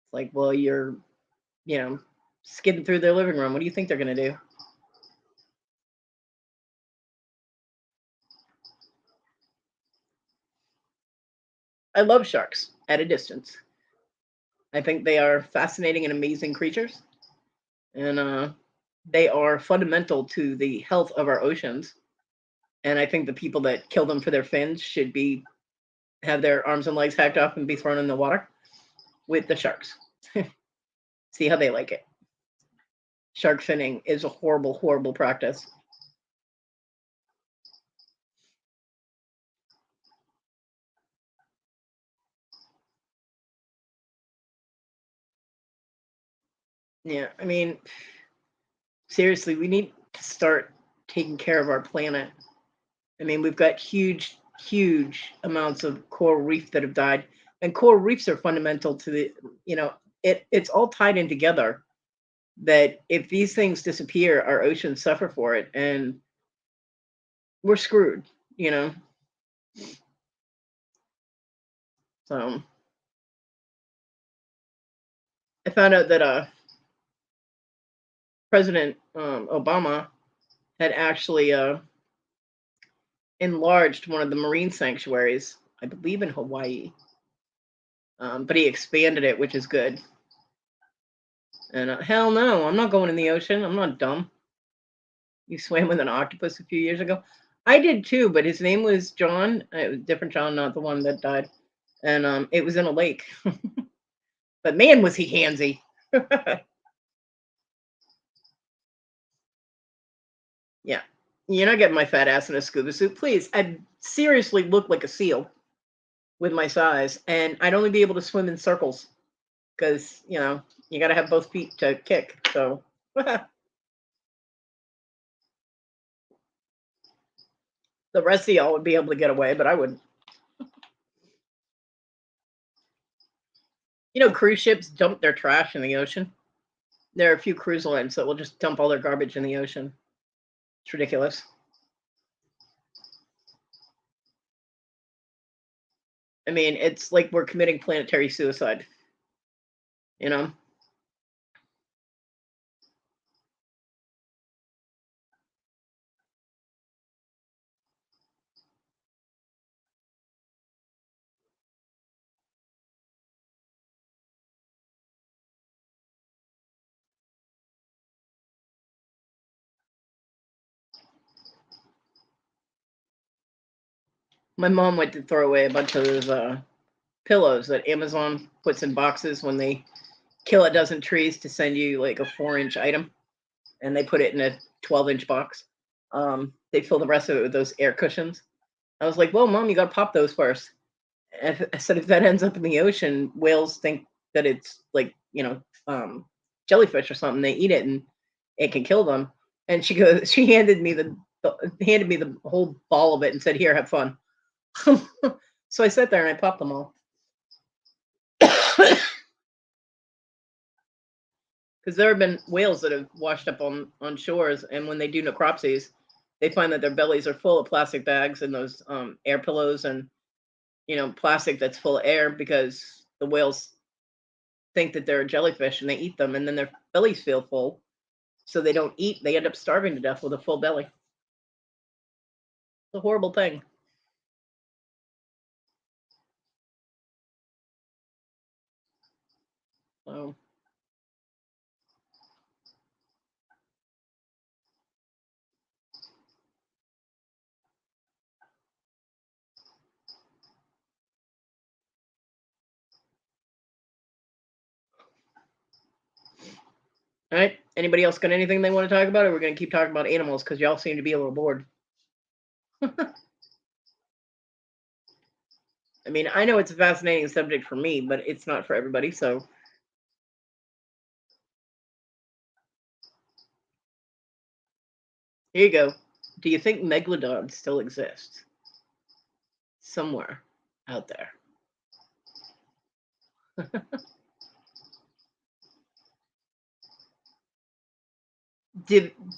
It's like, well, you're, you know, skidding through their living room. What do you think they're gonna do? I love sharks at a distance. I think they are fascinating and amazing creatures, and they are fundamental to the health of our oceans. And I think the people that kill them for their fins should be have their arms and legs hacked off and be thrown in the water with the sharks. See how they like it. Shark finning is a horrible, horrible practice. Yeah, I mean, seriously, we need to start taking care of our planet. I mean, we've got huge, huge amounts of coral reef that have died. And coral reefs are fundamental to the, it's all tied in together, that if these things disappear, our oceans suffer for it, and we're screwed, you know. So I found out that President Obama had actually enlarged one of the marine sanctuaries, I believe in Hawaii, but he expanded it, which is good. And hell no, I'm not going in the ocean. I'm not dumb. You swam with an octopus a few years ago. I did too, but his name was John. It was a different John, not the one that died. And it was in a lake. But man, was he handsy. Yeah. You're not getting my fat ass in a scuba suit, please. I seriously look like a seal with my size, and I'd only be able to swim in circles because, you got to have both feet to kick. So the rest of y'all would be able to get away, but I wouldn't. Cruise ships dump their trash in the ocean. There are a few cruise lines that will just dump all their garbage in the ocean. It's ridiculous. I mean, it's like we're committing planetary suicide. You know? My mom went to throw away a bunch of those pillows that Amazon puts in boxes when they kill a dozen trees to send you like a 4-inch item, and they put it in a 12-inch box. They fill the rest of it with those air cushions. I was like, well, Mom, you got to pop those first. I said, if that ends up in the ocean, whales think that it's like, jellyfish or something. They eat it and it can kill them. And she handed me the whole ball of it and said, here, have fun. So I sat there and I popped them all. Because there have been whales that have washed up on shores, and when they do necropsies, they find that their bellies are full of plastic bags and those air pillows and plastic that's full of air, because the whales think that they're a jellyfish and they eat them, and then their bellies feel full, so they don't eat. They end up starving to death with a full belly. It's a horrible thing. So. All right. Anybody else got anything they want to talk about, or we're going to keep talking about animals because y'all seem to be a little bored? I mean, I know it's a fascinating subject for me, but it's not for everybody. So here you go. Do you think megalodons still exist somewhere out there?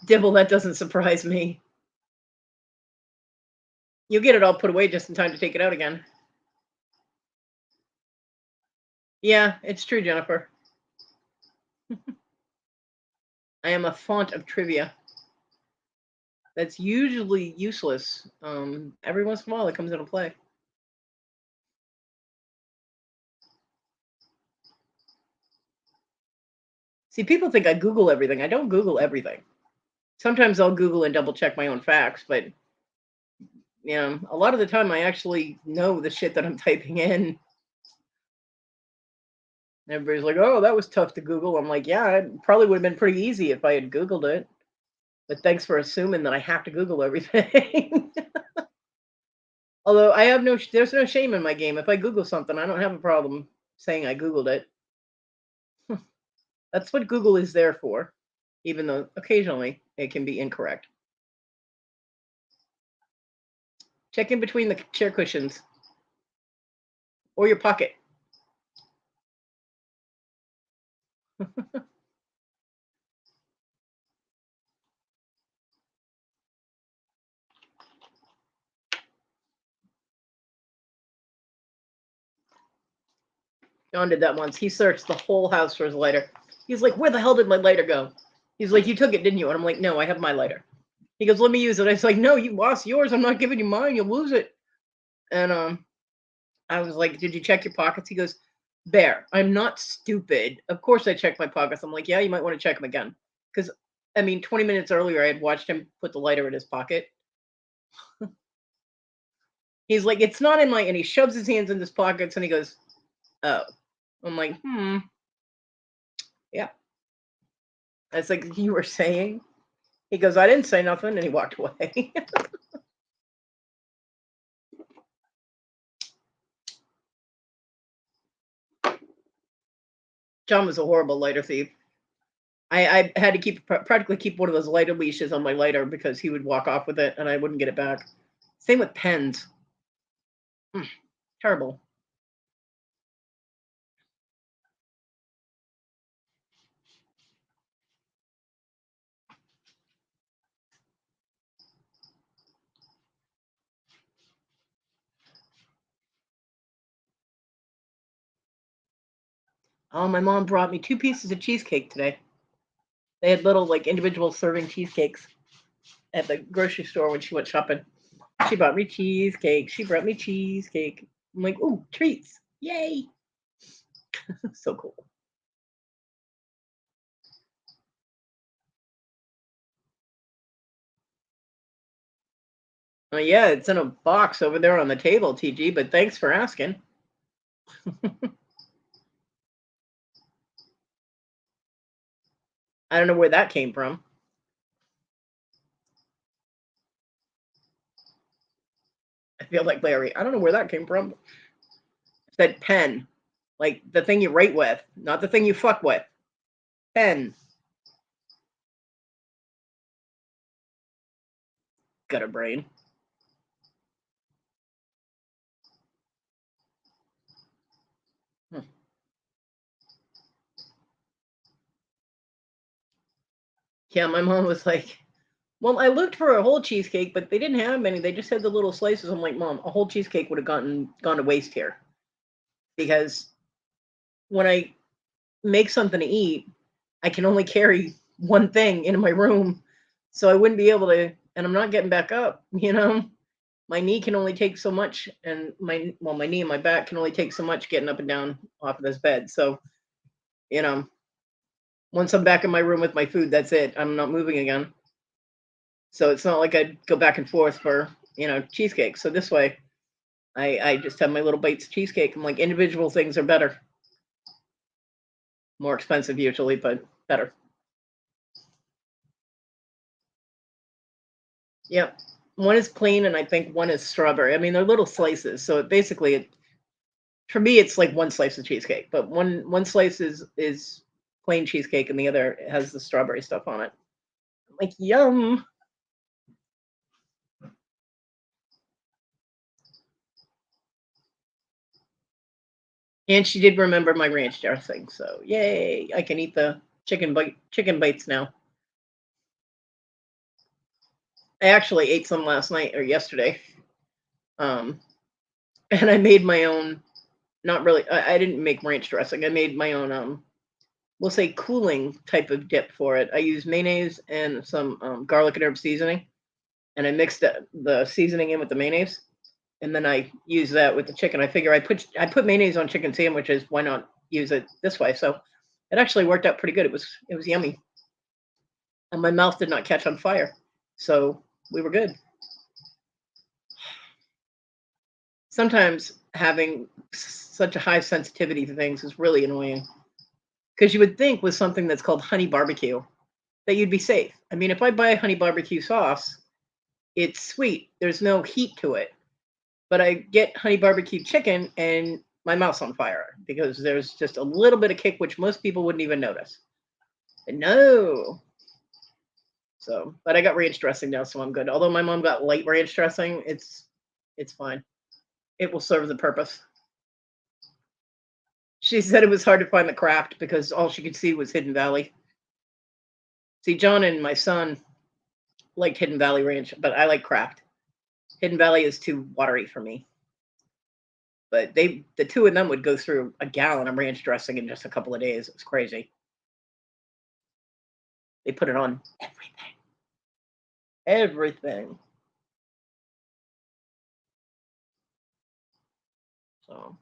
Dibble, that doesn't surprise me. You'll get it all put away just in time to take it out again. Yeah, it's true, Jennifer. I am a font of trivia. That's usually useless. Every once in a while, it comes into play. See, people think I Google everything. I don't Google everything. Sometimes I'll Google and double check my own facts, but a lot of the time I actually know the shit that I'm typing in. Everybody's like, "Oh, that was tough to Google." I'm like, "Yeah, it probably would have been pretty easy if I had Googled it." But thanks for assuming that I have to Google everything. Although there's no shame in my game. If I Google something, I don't have a problem saying I Googled it. That's what Google is there for, even though occasionally it can be incorrect. Check in between the chair cushions or your pocket. John did that once. He searched the whole house for his lighter. He's like, "Where the hell did my lighter go?" He's like, "You took it, didn't you?" And I'm like, "No, I have my lighter." He goes, "Let me use it." I was like, "No, you lost yours. I'm not giving you mine. You'll lose it." And I was like, "Did you check your pockets?" He goes, "Bear, I'm not stupid. Of course I checked my pockets." I'm like, "Yeah, you might want to check them again." Because, I mean, 20 minutes earlier, I had watched him put the lighter in his pocket. He's like, "It's not in my," and he shoves his hands in his pockets and he goes, "Oh." I'm like, yeah. It's like, "You were saying?" He goes, "I didn't say nothing." And he walked away. John was a horrible lighter thief. I had to practically keep one of those lighter leashes on my lighter because he would walk off with it and I wouldn't get it back. Same with pens. Mm, terrible. Oh, my mom brought me 2 pieces of cheesecake today. They had little, like, individual serving cheesecakes at the grocery store when she went shopping. She brought me cheesecake. She brought me cheesecake. I'm like, "Ooh, treats. Yay." So cool. Yeah, it's in a box over there on the table, TG, but thanks for asking. I don't know where that came from. I feel like Larry. I don't know where that came from. It said pen. Like the thing you write with, not the thing you fuck with. Pen. Got a brain. Hmm. Yeah, my mom was like, "Well, I looked for a whole cheesecake, but they didn't have any. They just had the little slices." I'm like, "Mom, a whole cheesecake would have gone to waste here because when I make something to eat, I can only carry one thing into my room, so I wouldn't be able to. And I'm not getting back up. My knee can only take so much, and my knee and my back can only take so much getting up and down off of this bed. So you know, once I'm back in my room with my food, that's it. I'm not moving again. So it's not like I'd go back and forth for cheesecake. So this way, I just have my little bites of cheesecake. I'm like, individual things are better, more expensive usually, but better. Yep. One is plain, and I think one is strawberry. I mean, they're little slices, so for me, it's like one slice of cheesecake, but one slice is plain cheesecake, and the other has the strawberry stuff on it. Like, yum. And she did remember my ranch dressing, so yay! I can eat the chicken bites now. I actually ate some last night or yesterday, um, and I made my own. Not really. I didn't make ranch dressing. I made my own. We'll say cooling type of dip for it. I used mayonnaise and some garlic and herb seasoning, and I mixed the seasoning in with the mayonnaise, and then I use that with the chicken. I figure I put mayonnaise on chicken sandwiches. Why not use it this way? So it actually worked out pretty good. It was yummy, and my mouth did not catch on fire, so we were good. Sometimes having such a high sensitivity to things is really annoying because you would think with something that's called honey barbecue that you'd be safe. I mean, if I buy honey barbecue sauce, it's sweet. There's no heat to it. But I get honey barbecue chicken and my mouth's on fire because there's just a little bit of kick, which most people wouldn't even notice. But no. So, but I got ranch dressing now, so I'm good. Although my mom got light ranch dressing, it's fine. It will serve the purpose. She said it was hard to find the craft because all she could see was Hidden Valley. See, John and my son liked Hidden Valley Ranch, but I like craft. Hidden Valley is too watery for me. But the two of them would go through a gallon of ranch dressing in just a couple of days. It was crazy. They put it on everything. Everything. So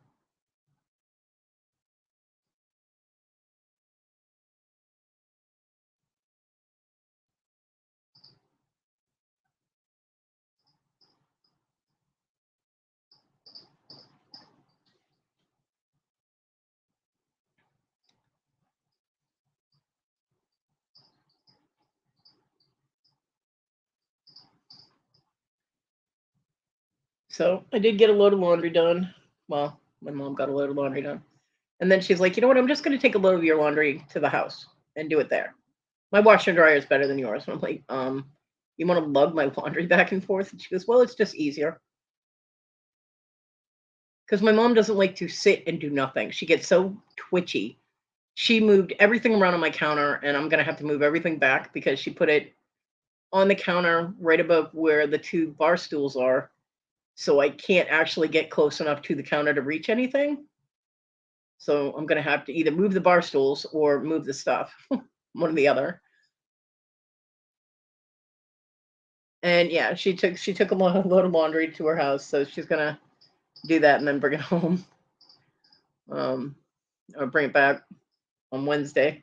So I did get a load of laundry done. Well, my mom got a load of laundry done. And then she's like, you know what? I'm just going to take a load of your laundry to the house and do it there. My washer and dryer is better than yours. And I'm like, you want to lug my laundry back and forth? And she goes, well, it's just easier. Because my mom doesn't like to sit and do nothing. She gets so twitchy. She moved everything around on my counter, and I'm going to have to move everything back because she put it on the counter right above where the two bar stools are. So I can't actually get close enough to the counter to reach anything. So I'm going to have to either move the bar stools or move the stuff, one or the other. And yeah, she took a load of laundry to her house, so she's going to do that and then bring it home. Or bring it back on Wednesday.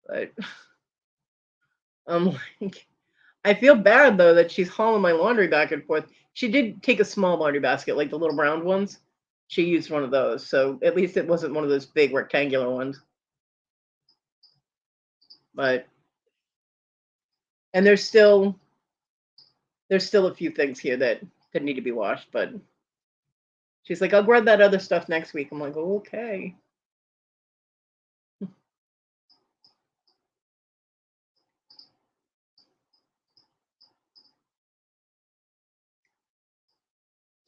But I'm like, I feel bad though that she's hauling my laundry back and forth. She did take a small laundry basket, like the little round ones. She used one of those, so at least it wasn't one of those big rectangular ones. But and there's still a few things here that need to be washed. But she's like, I'll grab that other stuff next week. I'm like, okay.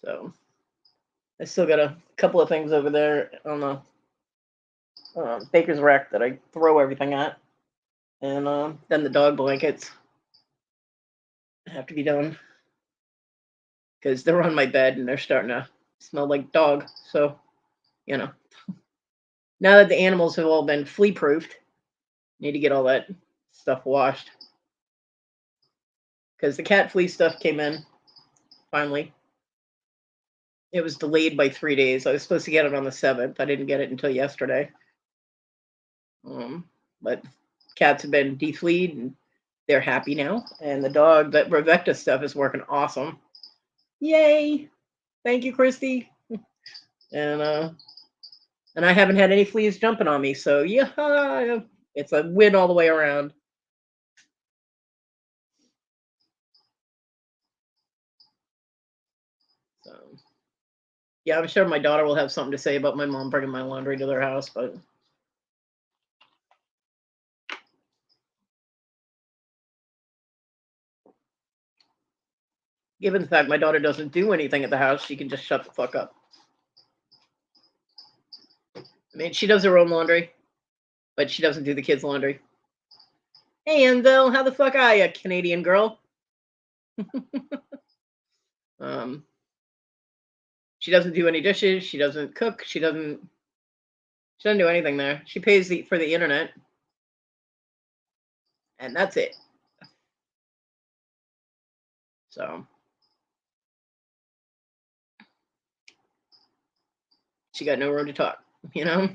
So I still got a couple of things over there on the baker's rack that I throw everything at, and then the dog blankets have to be done because they're on my bed and they're starting to smell like dog. So, you know, now that the animals have all been flea proofed, need to get all that stuff washed because the cat flea stuff came in finally. It was delayed by 3 days. I was supposed to get it on the 7th. I didn't get it until yesterday. But cats have been defleed and they're happy now. And the dog, that Revecta stuff is working awesome. Yay! Thank you, Christy. And I haven't had any fleas jumping on me, so yeah, it's a win all the way around. So yeah, I'm sure my daughter will have something to say about my mom bringing my laundry to their house, but given the fact my daughter doesn't do anything at the house, she can just shut the fuck up. I mean, she does her own laundry, but she doesn't do the kids' laundry. Hey, Enzo, how the fuck are you, Canadian girl? She doesn't do any dishes. She doesn't cook. She doesn't do anything there. She pays for the internet, and that's it. So she got no room to talk, you know?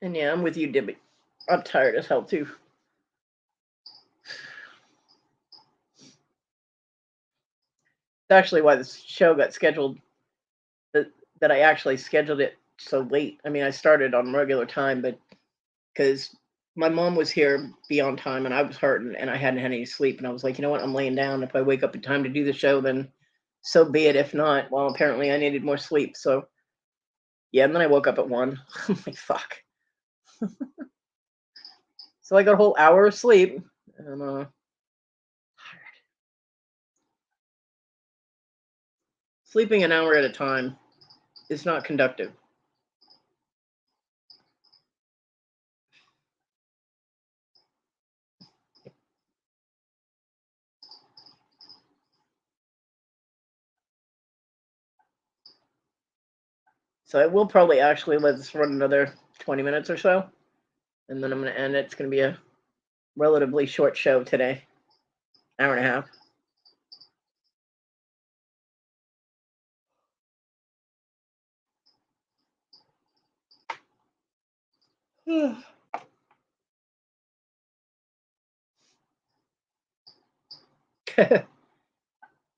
And yeah, I'm with you, Dibby. I'm tired as hell too. It's actually why this show got scheduled, that I actually scheduled it so late. I mean, I started on regular time, but because my mom was here beyond time and I was hurting and I hadn't had any sleep, and I was like, you know what, I'm laying down. If I wake up in time to do the show, then so be it. If not, well, apparently I needed more sleep. So yeah, and then I woke up at 1. I'm like, fuck. So I got a whole hour of sleep. And sleeping an hour at a time is not conductive. So I will probably actually let this run another 20 minutes or so, and then I'm going to end it. It's going to be a relatively short show today, hour and a half.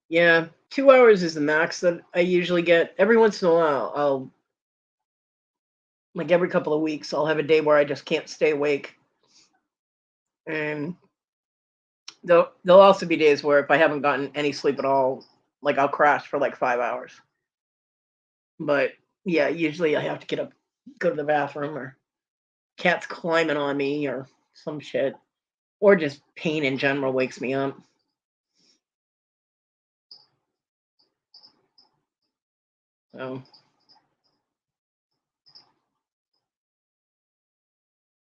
Yeah, 2 hours is the max that I usually get. Every once in a while, I'll like every couple of weeks, I'll have a day where I just can't stay awake, and there'll also be days where if I haven't gotten any sleep at all, like I'll crash for like 5 hours. But yeah, usually I have to get up, go to the bathroom, or cat's climbing on me, or some shit, or just pain in general wakes me up. So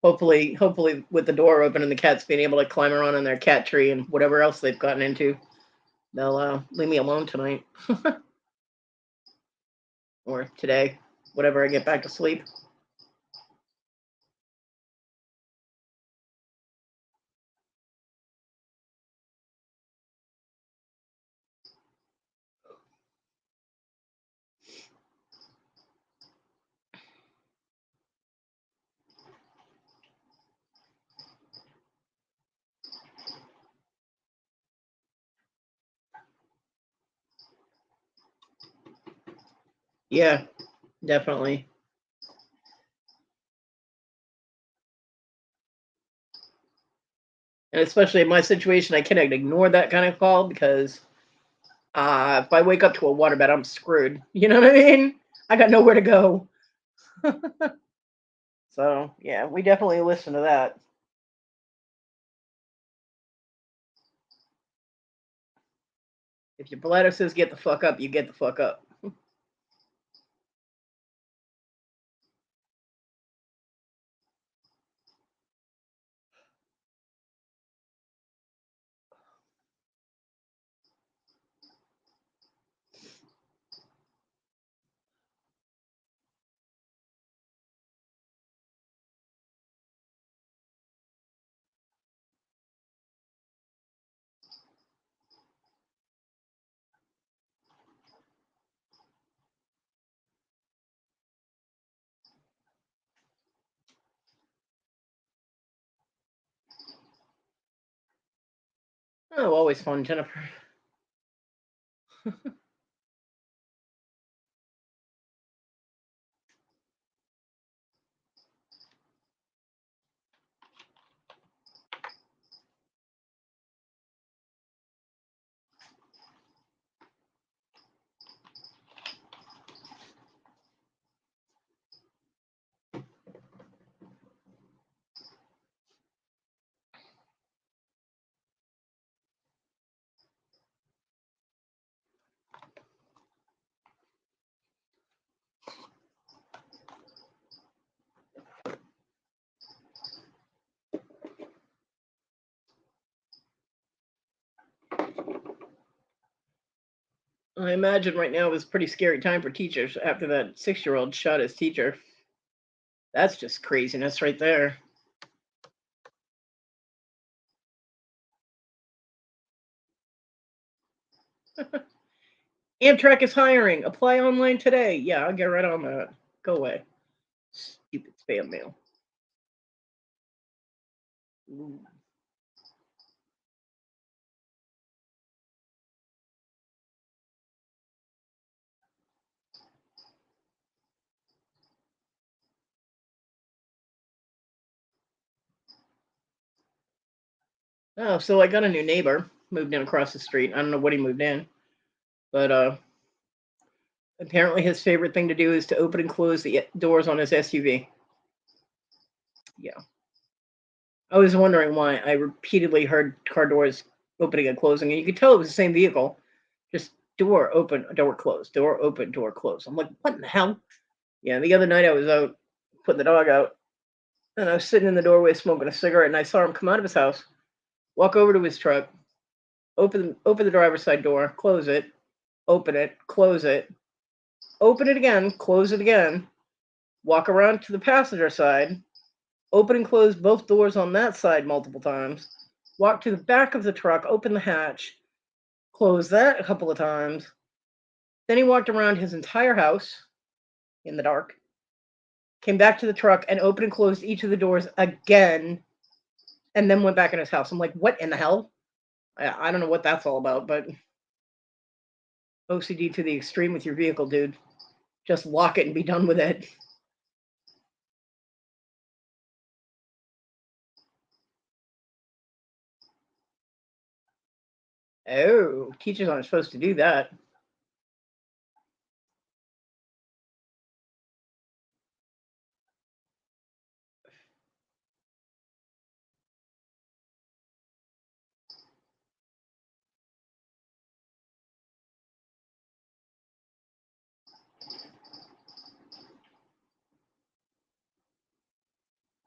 hopefully with the door open and the cats being able to climb around on their cat tree and whatever else they've gotten into, they'll leave me alone tonight or today, whatever I get back to sleep. Yeah, definitely. And especially in my situation, I cannot ignore that kind of call because if I wake up to a waterbed, I'm screwed. You know what I mean? I got nowhere to go. So yeah, we definitely listen to that. If your bladder says get the fuck up, you get the fuck up. Oh, always fun, Jennifer. I imagine right now is a pretty scary time for teachers after that 6-year-old shot his teacher. That's just craziness right there. Amtrak is hiring. Apply online today. Yeah, I'll get right on that. Go away. Stupid spam mail. Ooh. Oh, so I got a new neighbor. Moved in across the street. I don't know what he moved in, But apparently his favorite thing to do is to open and close the doors on his SUV. Yeah. I was wondering why I repeatedly heard car doors opening and closing, and you could tell it was the same vehicle. Just door open, door closed, door open, door closed. I'm like, what in the hell? Yeah, the other night I was out putting the dog out, and I was sitting in the doorway smoking a cigarette, and I saw him come out of his house, walk over to his truck, open the driver's side door, close it, open it, close it, open it again, close it again, walk around to the passenger side, open and close both doors on that side multiple times, walk to the back of the truck, open the hatch, close that a couple of times. Then he walked around his entire house in the dark, came back to the truck and opened and closed each of the doors again, and then went back in his house. I'm like, what in the hell? I don't know what that's all about, but OCD to the extreme with your vehicle, dude. Just lock it and be done with it. Oh, teachers aren't supposed to do that.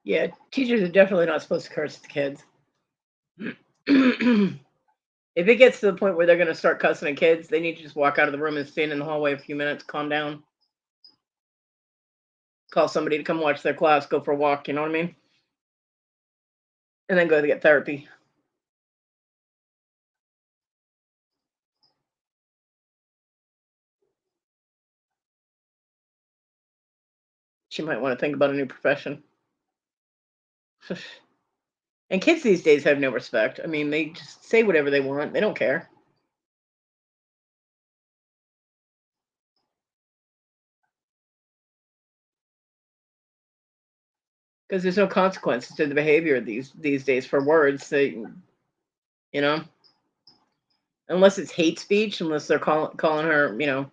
Yeah, teachers are definitely not supposed to curse at the kids. If it gets to the point where they're going to start cussing at kids, they need to just walk out of the room and stand in the hallway a few minutes, calm down, call somebody to come watch their class, go for a walk, you know what I mean? And then go to get therapy. She might want to think about a new profession. And kids these days have no respect. I mean, they just say whatever they want. They don't care. Because there's no consequences to the behavior these days for words. You know, unless it's hate speech, unless they're calling her,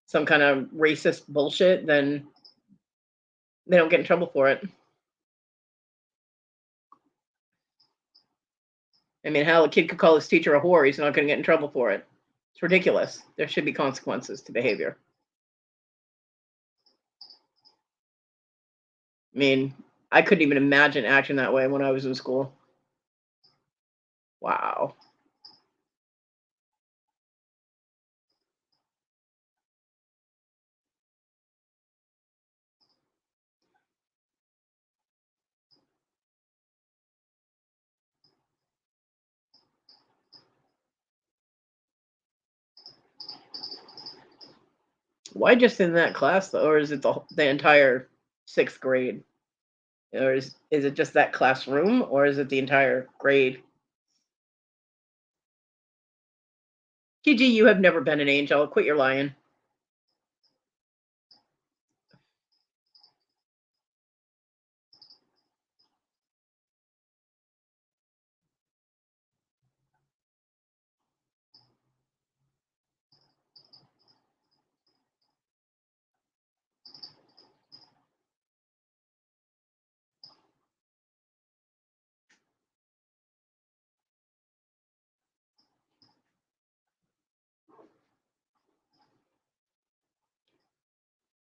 some kind of racist bullshit, then they don't get in trouble for it. I mean, how a kid could call his teacher a whore, he's not going to get in trouble for it. It's ridiculous. There should be consequences to behavior. I mean, I couldn't even imagine acting that way when I was in school. Wow. Why just in that class though, or is it the entire sixth grade, or is it just that classroom, or is it the entire grade? TG, you have never been an angel. Quit your lying.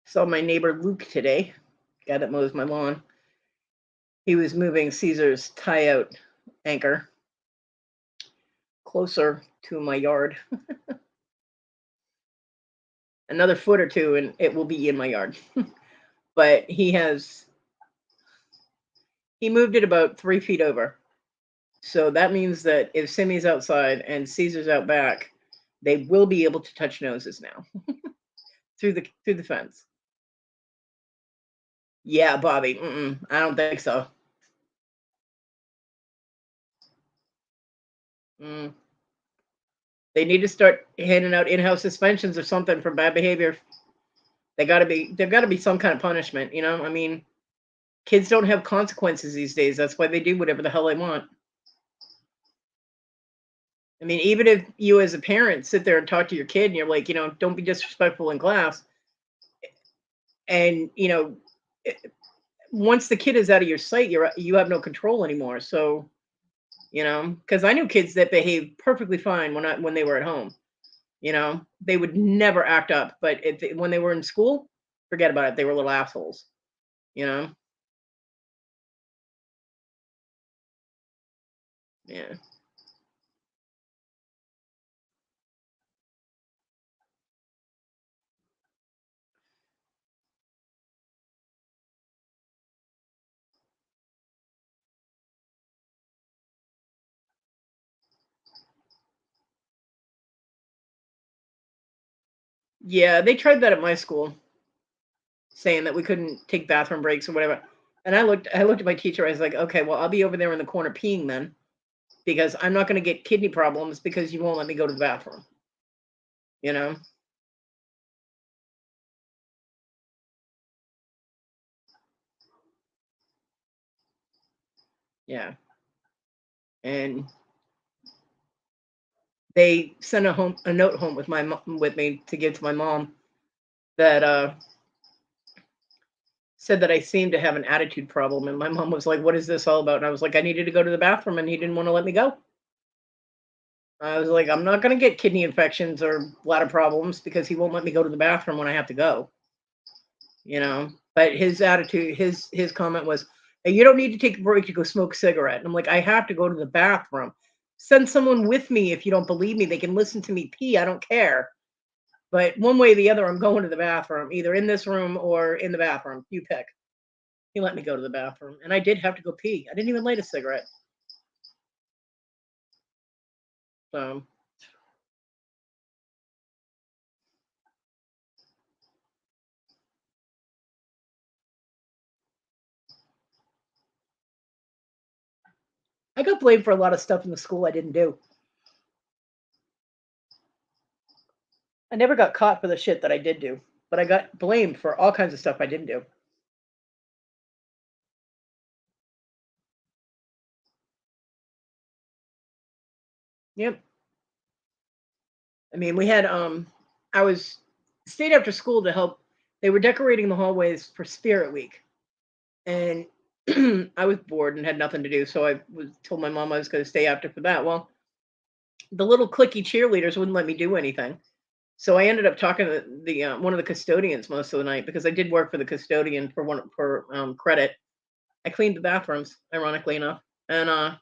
Saw my neighbor Luke today, guy that mows my lawn. He was moving Caesar's tie out anchor closer to my yard. Another foot or two, and it will be in my yard. But he moved it about 3 feet over. So that means that if Simmy's outside and Caesar's out back, they will be able to touch noses now through the fence. Yeah, Bobby. I don't think so. Mm. They need to start handing out in-house suspensions or something for bad behavior. There got to be some kind of punishment. I mean, kids don't have consequences these days. That's why they do whatever the hell they want. I mean, even if you as a parent sit there and talk to your kid and you're like, don't be disrespectful in class. And, eh, once the kid is out of your sight, you have no control anymore. So, because I knew kids that behaved perfectly fine when they were at home. They would never act up, but when they were in school, forget about it. They were little assholes. You know, yeah, yeah. They tried that at my school, saying that we couldn't take bathroom breaks or whatever. And I looked at my teacher. I was like, okay, well, I'll be over there in the corner peeing then, because I'm not going to get kidney problems because you won't let me go to the bathroom. You know, yeah. And they sent a note home with me to give to my mom that said that I seemed to have an attitude problem. And my mom was like, "What is this all about?" And I was like, "I needed to go to the bathroom, and he didn't want to let me go." I was like, "I'm not going to get kidney infections or bladder problems because he won't let me go to the bathroom when I have to go." But his attitude, his comment was, "Hey, you don't need to take a break to go smoke a cigarette." And I'm like, "I have to go to the bathroom. Send someone with me if you don't believe me. They can listen to me pee. I don't care. But one way or the other, I'm going to the bathroom, either in this room or in the bathroom. You pick." He let me go to the bathroom, and I did have to go pee. I didn't even light a cigarette. So I got blamed for a lot of stuff in the school I didn't do. I never got caught for the shit that I did do, but I got blamed for all kinds of stuff I didn't do. Yep. I mean, we had I was stayed after school to help. They were decorating the hallways for Spirit Week, and I was bored and had nothing to do, so I was told my mom I was going to stay after for that. Well, the little clicky cheerleaders wouldn't let me do anything, so I ended up talking to the one of the custodians most of the night because I did work for the custodian for one for credit. I cleaned the bathrooms, ironically enough, and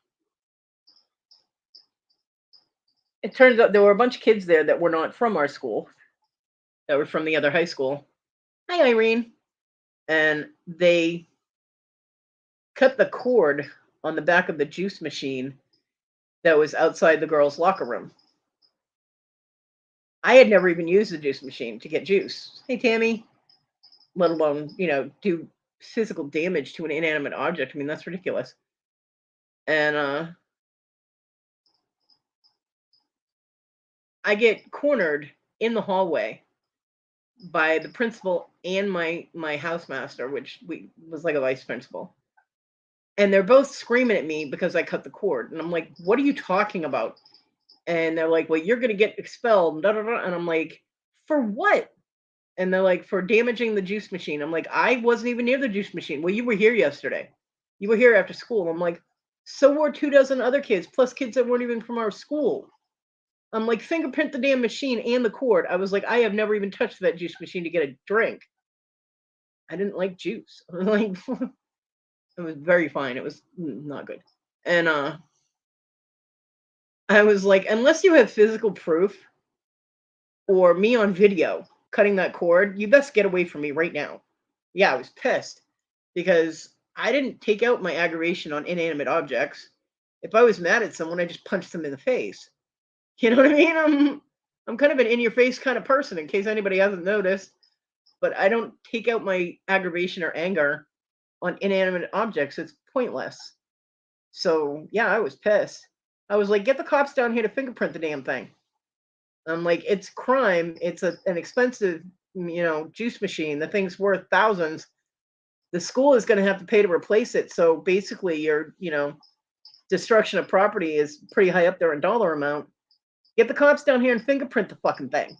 it turns out there were a bunch of kids there that were not from our school, that were from the other high school. Hi, Irene. And they cut the cord on the back of the juice machine that was outside the girls' locker room. I had never even used the juice machine to get juice. Hey, Tammy, let alone, do physical damage to an inanimate object. I mean, that's ridiculous. And I get cornered in the hallway by the principal and my housemaster, which we was like a vice principal. And they're both screaming at me because I cut the cord. And I'm like, "What are you talking about?" And they're like, "Well, you're going to get expelled." Da, da, da. And I'm like, "For what?" And they're like, "For damaging the juice machine." I'm like, "I wasn't even near the juice machine." "Well, you were here yesterday. You were here after school." I'm like, "So were 2 dozen other kids, plus kids that weren't even from our school." I'm like, "Fingerprint the damn machine and the cord." I was like, "I have never even touched that juice machine to get a drink." I didn't like juice. Like, it was very fine. It was not good. And I was like, "Unless you have physical proof or me on video cutting that cord, you best get away from me right now." Yeah, I was pissed because I didn't take out my aggravation on inanimate objects. If I was mad at someone, I just punched them in the face. You know what I mean? I'm kind of an in your face kind of person in case anybody hasn't noticed, but I don't take out my aggravation or anger on inanimate objects. It's pointless. So, yeah, I was pissed. I was like, "Get the cops down here to fingerprint the damn thing." I'm like, "It's crime. It's an expensive, juice machine. The thing's worth thousands. The school is going to have to pay to replace it. So basically, your, destruction of property is pretty high up there in dollar amount. Get the cops down here and fingerprint the fucking thing.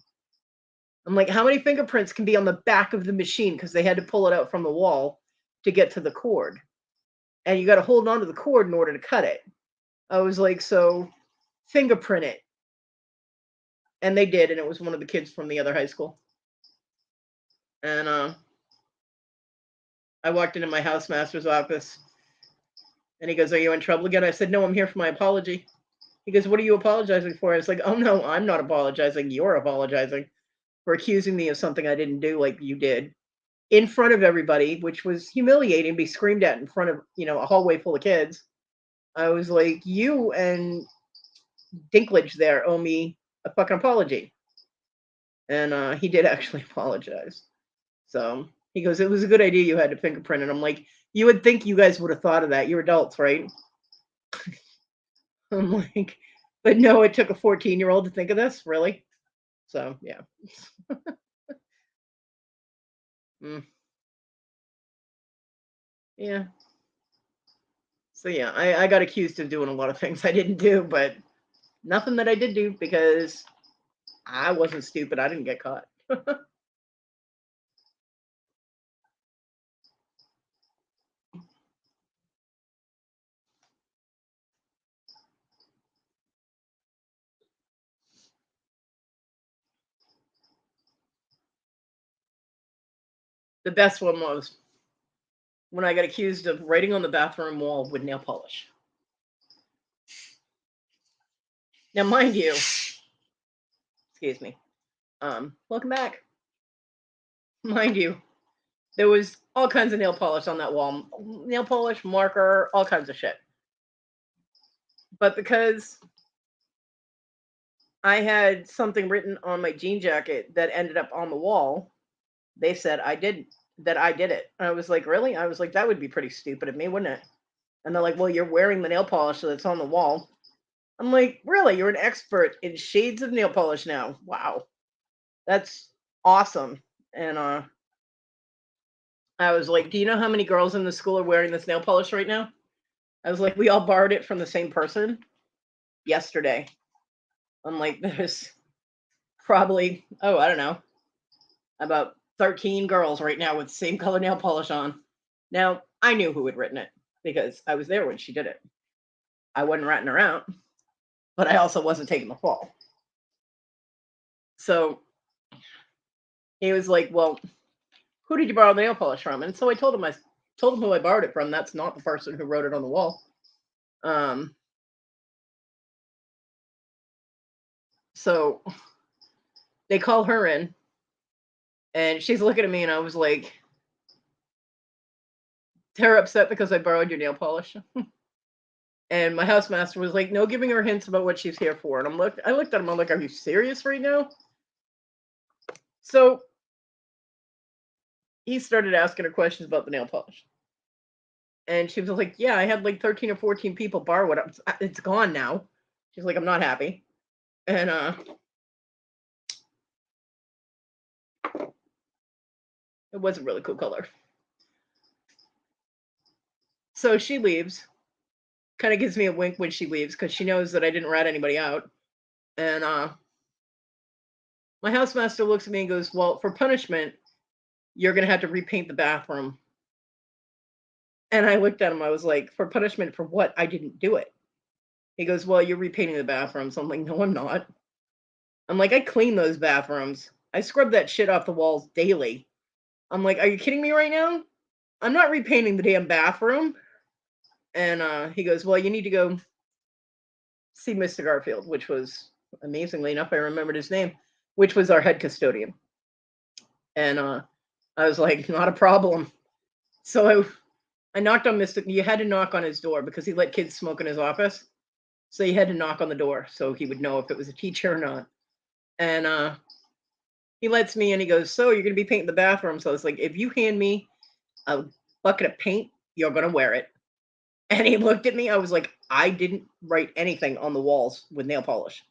I'm like, how many fingerprints can be on the back of the machine? Because they had to pull it out from the wall to get to the cord. And you got to hold on to the cord in order to cut it. I was like, so fingerprint it. And they did, and it was one of the kids from the other high school. And I walked into my housemaster's office, and he goes, "Are you in trouble again?" I said, "No, I'm here for my apology." He goes, "What are you apologizing for?" I was like, "Oh, no, I'm not apologizing. You're apologizing for accusing me of something I didn't do like you did in front of everybody," which was humiliating, be screamed at in front of, a hallway full of kids. I was like, you and Dinklage there owe me a fucking apology. And he did actually apologize. So he goes, "It was a good idea you had to fingerprint it." I'm like, you would think you guys would have thought of that. You're adults, right? I'm like, but no, it took a 14-year-old to think of this, really? So yeah. Mm, yeah. So yeah, I got accused of doing a lot of things I didn't do, but nothing that I did do because I wasn't stupid. I didn't get caught. The best one was when I got accused of writing on the bathroom wall with nail polish. Now, mind you, excuse me, welcome back. Mind you, there was all kinds of nail polish on that wall, nail polish, marker, all kinds of shit. But because I had something written on my jean jacket that ended up on the wall, they said I did it. And I was like, really? I was like, that would be pretty stupid of me, wouldn't it? And they're like, well, you're wearing the nail polish that's on the wall. I'm like, really? You're an expert in shades of nail polish now. Wow. That's awesome. And I was like, do you know how many girls in the school are wearing this nail polish right now? I was like, we all borrowed it from the same person yesterday. I'm like, there's probably, oh, I don't know, about 13 girls right now with the same color nail polish on. Now, I knew who had written it because I was there when she did it. I wasn't ratting her out, but I also wasn't taking the fall. So he was like, well, who did you borrow the nail polish from? And so I told him who I borrowed it from. That's not the person who wrote it on the wall. So they call her in, and she's looking at me, and I was like, they're upset because I borrowed your nail polish. And my housemaster was like, no giving her hints about what she's here for. And I looked at him, I'm like, are you serious right now? So he started asking her questions about the nail polish. And she was like, yeah, I had like 13 or 14 people borrow it. It's gone now. She's like, I'm not happy. And it was a really cool color. So she leaves, kind of gives me a wink when she leaves because she knows that I didn't rat anybody out. And my housemaster looks at me and goes, well, for punishment, you're going to have to repaint the bathroom. And I looked at him. I was like, for punishment for what? I didn't do it. He goes, well, you're repainting the bathroom. So I'm like, no, I'm not. I'm like, I clean those bathrooms. I scrub that shit off the walls daily. I'm like, are you kidding me right now? I'm not repainting the damn bathroom. And he goes, well, you need to go see Mr. Garfield, which was, amazingly enough, I remembered his name, which was our head custodian. And I was like, not a problem. So I knocked on Mr. You had to knock on his door because he let kids smoke in his office. So you had to knock on the door so he would know if it was a teacher or not. And he lets me in. He goes, so you're going to be painting the bathroom. So it's like, if you hand me a bucket of paint, you're going to wear it. And he looked at me. I was like, I didn't write anything on the walls with nail polish.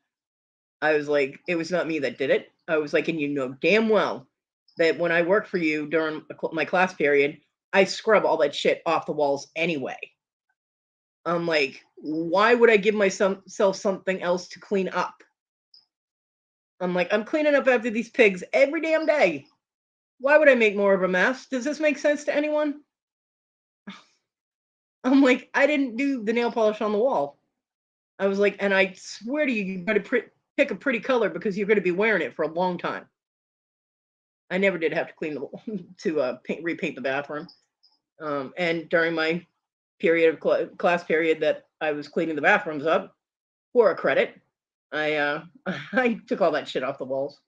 I was like, it was not me that did it. I was like, and you know damn well that when I work for you during my class period, I scrub all that shit off the walls anyway. I'm like, why would I give myself something else to clean up? I'm like, I'm cleaning up after these pigs every damn day. Why would I make more of a mess? Does this make sense to anyone? I'm like, I didn't do the nail polish on the wall. I was like, and I swear to you, you better pick a pretty color because you're going to be wearing it for a long time. I never did have to clean the to repaint the bathroom. And during my period of class period that I was cleaning the bathrooms up for a credit, I I took all that shit off the walls.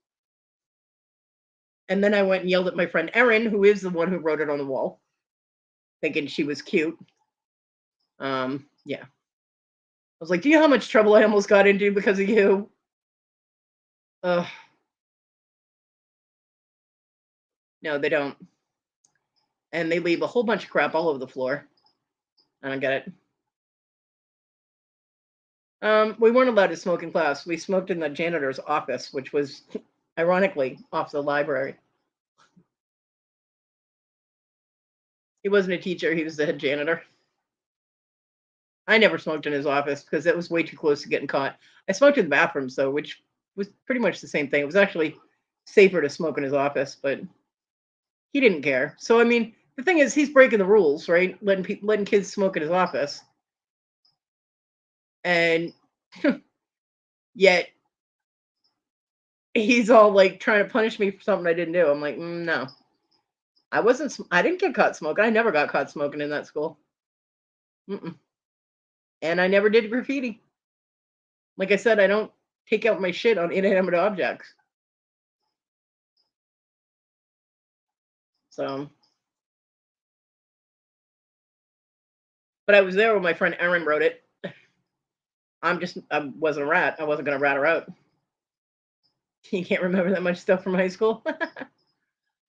And then I went and yelled at my friend Erin, who is the one who wrote it on the wall, thinking she was cute. Yeah. I was like, "Do you know how much trouble I almost got into because of you?" Ugh. No, they don't. And they leave a whole bunch of crap all over the floor. I don't get it. We weren't allowed to smoke in class. We smoked in the janitor's office, which was ironically off the library. He wasn't a teacher, he was the head janitor. I never smoked in his office because it was way too close to getting caught. I smoked in the bathrooms though, which was pretty much the same thing. It was actually safer to smoke in his office, but he didn't care. So I mean, the thing is, he's breaking the rules, right? Letting kids smoke in his office, and yet he's all like trying to punish me for something I didn't do. I'm like, no, I wasn't. I didn't get caught smoking. I never got caught smoking in that school. Mm-mm. And I never did graffiti. Like I said, I don't take out my shit on inanimate objects. So, but I was there when my friend Erin wrote it. I wasn't a rat. I wasn't going to rat her out. You can't remember that much stuff from high school.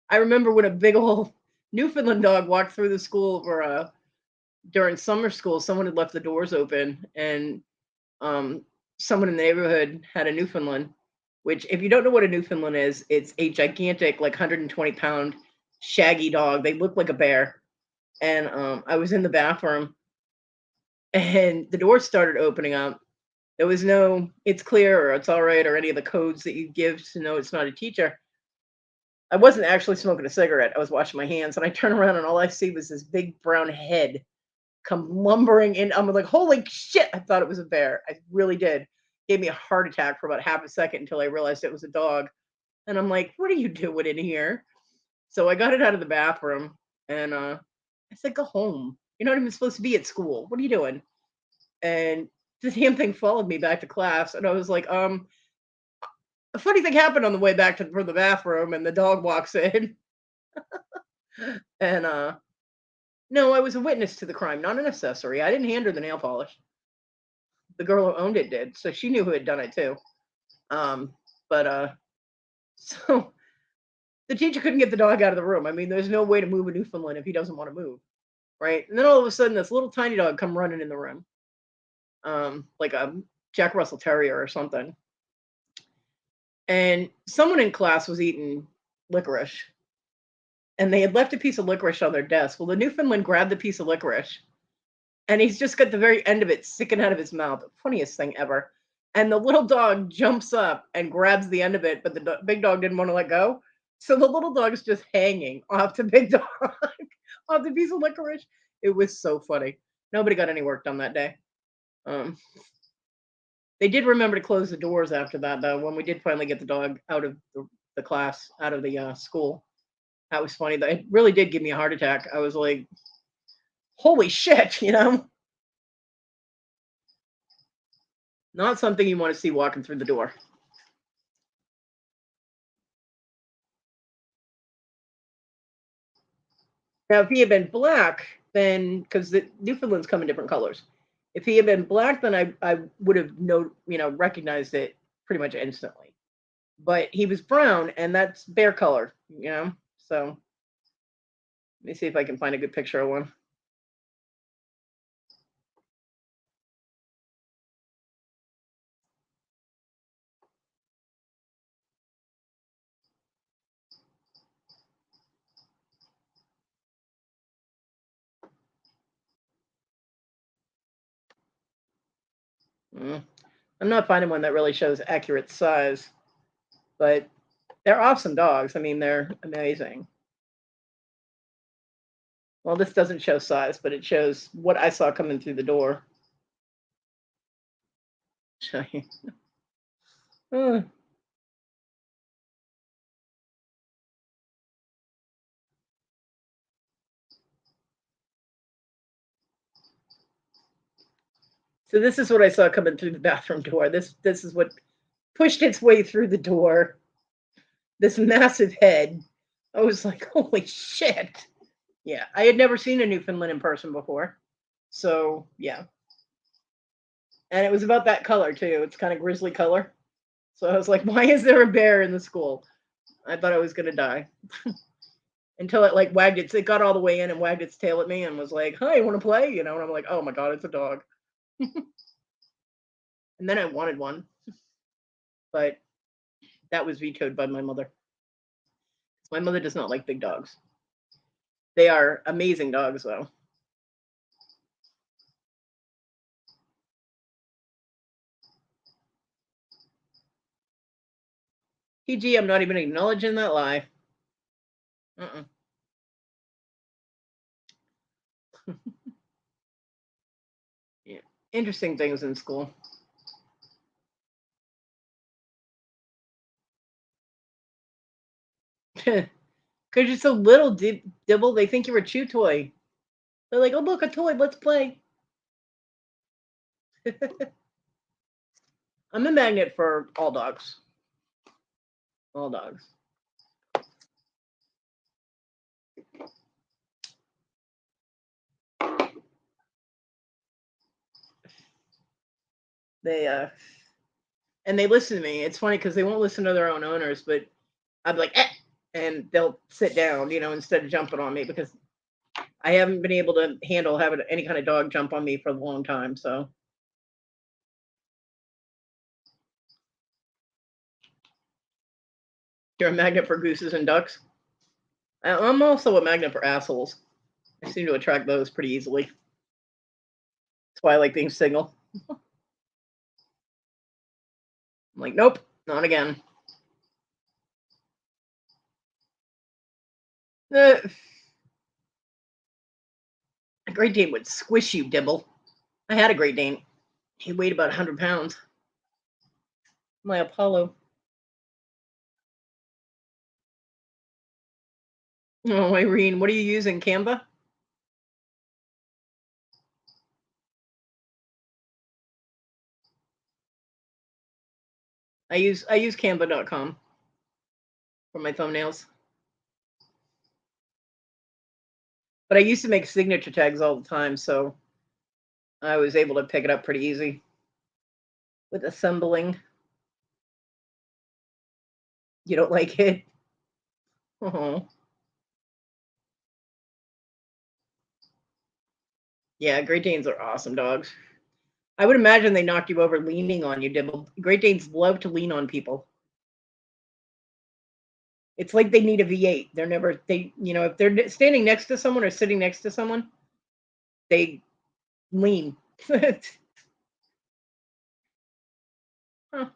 I remember when a big old Newfoundland dog walked through the school for during summer school. Someone had left the doors open, and um, someone in the neighborhood had a Newfoundland. Which, if you don't know what a Newfoundland is, it's a gigantic, like 120-pound, shaggy dog. They look like a bear. And I was in the bathroom, and the doors started opening up. There was no "it's clear" or "it's all right" or any of the codes that you give to know it's not a teacher. I wasn't actually smoking a cigarette. I was washing my hands, and I turn around, and all I see was this big brown head come lumbering in. I'm like, "Holy shit!" I thought it was a bear. I really did. Gave me a heart attack for about half a second until I realized it was a dog. And I'm like, "What are you doing in here?" So I got it out of the bathroom, and I said, "Go home. You're not even supposed to be at school. What are you doing?" And the damn thing followed me back to class, and I was like, a funny thing happened on the way back from the bathroom, and the dog walks in, and no, I was a witness to the crime, not an accessory. I didn't hand her the nail polish. The girl who owned it did, so she knew who had done it too. Um, but so the teacher couldn't get the dog out of the room. I mean, there's no way to move a Newfoundland if he doesn't want to move, right? And then all of a sudden, this little tiny dog come running in the room, like a Jack Russell Terrier or something. And someone in class was eating licorice, and they had left a piece of licorice on their desk. Well, the Newfoundland grabbed the piece of licorice, and he's just got the very end of it sticking out of his mouth. Funniest thing ever. And the little dog jumps up and grabs the end of it, but the big dog didn't want to let go. So the little dog is just hanging off the big dog, off the piece of licorice. It was so funny. Nobody got any work done that day. Um, they did remember to close the doors after that, though, when we did finally get the dog out of the class, out of the school. That was funny. It really did give me a heart attack. I was like, holy shit, you know? Not something you want to see walking through the door. Now, if he had been black, then because the Newfoundlands come in different colors. If he had been black, then I would have recognized it pretty much instantly. But he was brown, and that's bear color, you know. So let me see if I can find a good picture of one. Mm. I'm not finding one that really shows accurate size. But they're awesome dogs. I mean, they're amazing. Well, this doesn't show size, but it shows what I saw coming through the door. Show you. Uh, So this is what I saw coming through the bathroom door. This is what pushed its way through the door. This massive head. I was like, holy shit. Yeah, I had never seen a Newfoundland in person before. So, yeah. And it was about that color too. It's kind of grizzly color. So I was like, why is there a bear in the school? I thought I was going to die. Until it like wagged it got all the way in and wagged its tail at me and was like, "Hi, you want to play?" You know, and I'm like, "Oh my god, it's a dog." And then I wanted one, but that was vetoed by my mother. My mother does not like big dogs. They are amazing dogs, though. PG, I'm not even acknowledging that lie. Uh-uh. Yeah. Interesting things in school. Because you're so little, Dibble, they think you're a chew toy. They're like, oh, look, a toy, let's play. I'm a magnet for all dogs. All dogs. They and they listen to me. It's funny because they won't listen to their own owners, but I'd be like, eh, and they'll sit down, you know, instead of jumping on me because I haven't been able to handle having any kind of dog jump on me for a long time. So you're a magnet for gooses and ducks. I'm also a magnet for assholes. I seem to attract those pretty easily. That's why I like being single. I'm like, nope, not again. Uh, a Great Dane would squish you, Dibble. I had a Great Dane. He weighed about 100 pounds. My Apollo. Oh, Irene, what are you using? Canva? I use Canva.com for my thumbnails. But I used to make signature tags all the time, so I was able to pick it up pretty easy with assembling. You don't like it? Oh, yeah. Great Danes are awesome dogs. I would imagine they knock you over leaning on you, Dibble. Great Danes love to lean on people. It's like they need a V8. They're never if they're standing next to someone or sitting next to someone, they lean. Huh.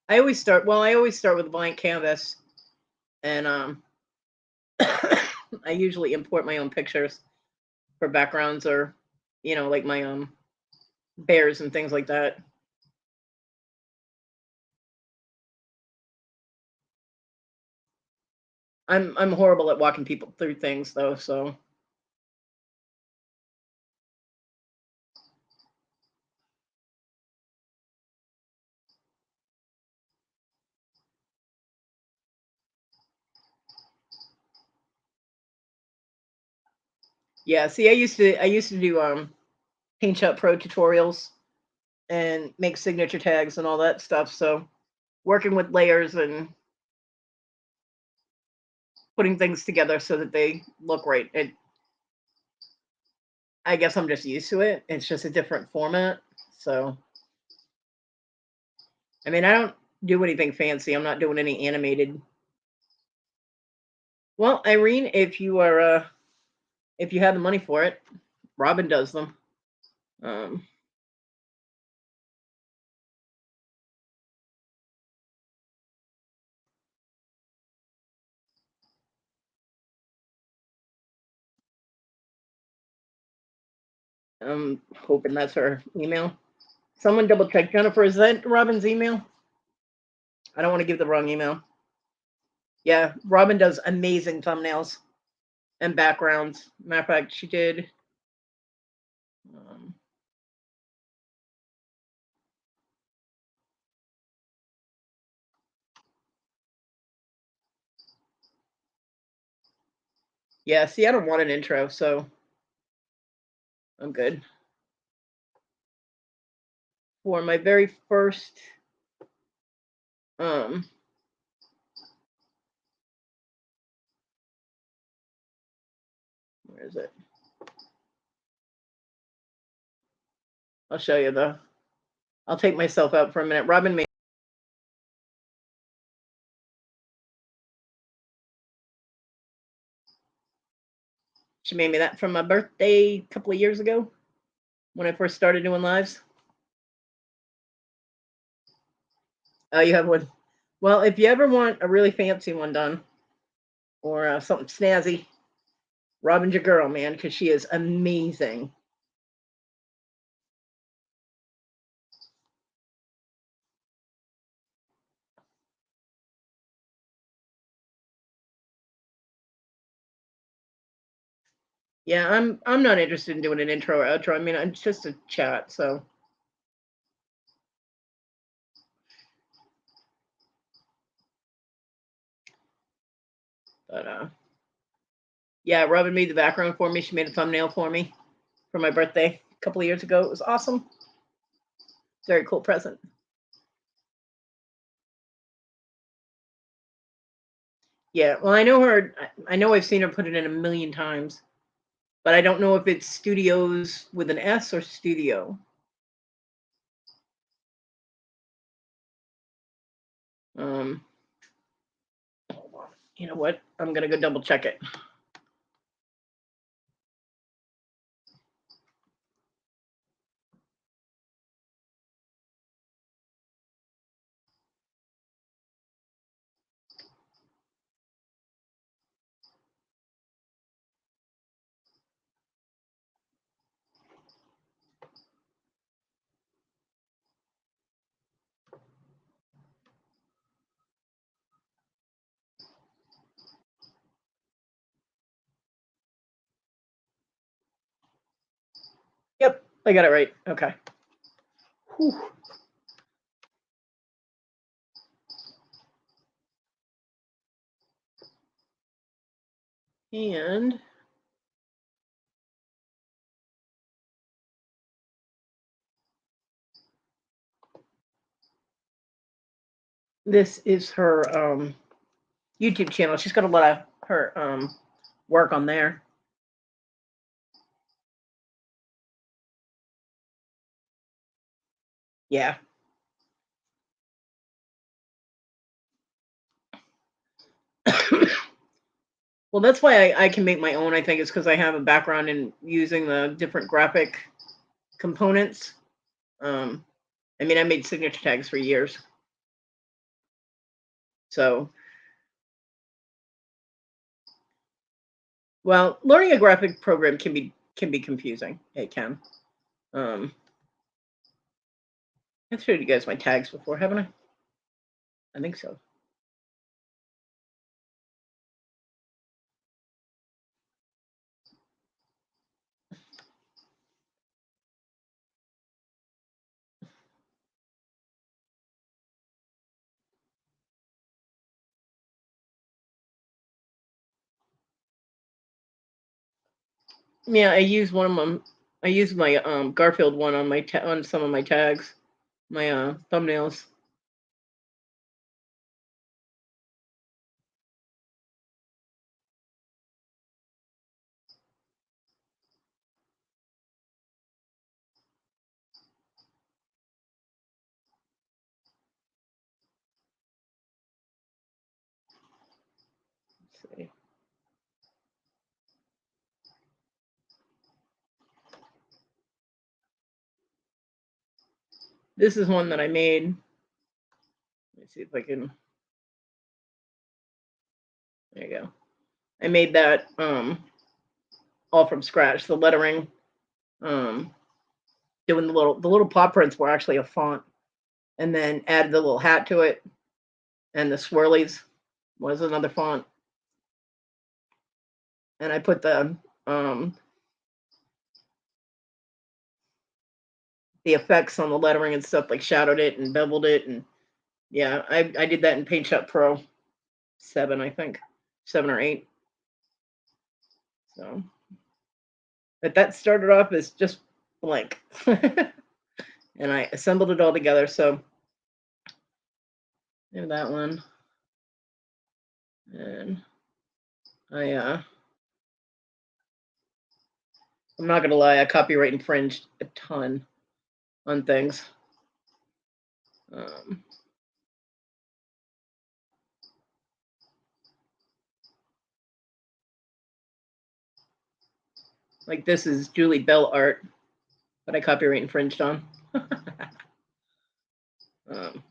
I always start with a blank canvas, and I usually import my own pictures for backgrounds or like my bears and things like that. I'm horrible at walking people through things though, so yeah. See, I used to do Paint Shop Pro tutorials and make signature tags and all that stuff. So working with layers and putting things together so that they look right. I guess I'm just used to it. It's just a different format. So I mean, I don't do anything fancy. I'm not doing any animated. Well, Irene, if you have the money for it, Robin does them. Um, I'm hoping that's her email. Someone double check. Jennifer, is that Robin's email? I don't want to give the wrong email. Yeah, Robin does amazing thumbnails and backgrounds. Matter of fact, she did. Yeah, see, I don't want an intro, so I'm good. For my very first where is it? I'll show you the. I'll take myself out for a minute. Robin made. She made me that for my birthday a couple of years ago when I first started doing lives. Oh, you have one. Well, if you ever want a really fancy one done or something snazzy, Robin's your girl, man, because she is amazing. Yeah, I'm not interested in doing an intro or outro. I mean, it's just a chat, so. But yeah, Robin made the background for me. She made a thumbnail for me for my birthday a couple of years ago. It was awesome. Very cool present. Yeah, well, I know her. I know I've seen her put it in a million times, but I don't know if it's studios with an S or studio. You know what? I'm gonna go double check it. Yep, I got it right. Okay. Whew. And this is her YouTube channel. She's got a lot of her work on there. Yeah. Well, that's why I can make my own, I think, is because I have a background in using the different graphic components. I mean, I made signature tags for years. So, well, learning a graphic program can be confusing. It can. I've showed you guys my tags before, haven't I? I think so. Yeah, I use one of them. I use my Garfield one on my on some of my tags, my thumbnails. Let's see. This is one that I made. Let's see if I can. There you go. I made that all from scratch. The lettering doing the little paw prints were actually a font, and then added the little hat to it, and the swirlies was another font, and I put the effects on the lettering and stuff, like shadowed it and beveled it, and yeah, I did that in Paint Shop Pro 7, I think, 7 or 8. So, but that started off as just blank, and I assembled it all together. So, there's that one, and I'm not gonna lie, I copyright infringed a ton on things. Um, like this is Julie Bell art, but I copyright infringed on. um,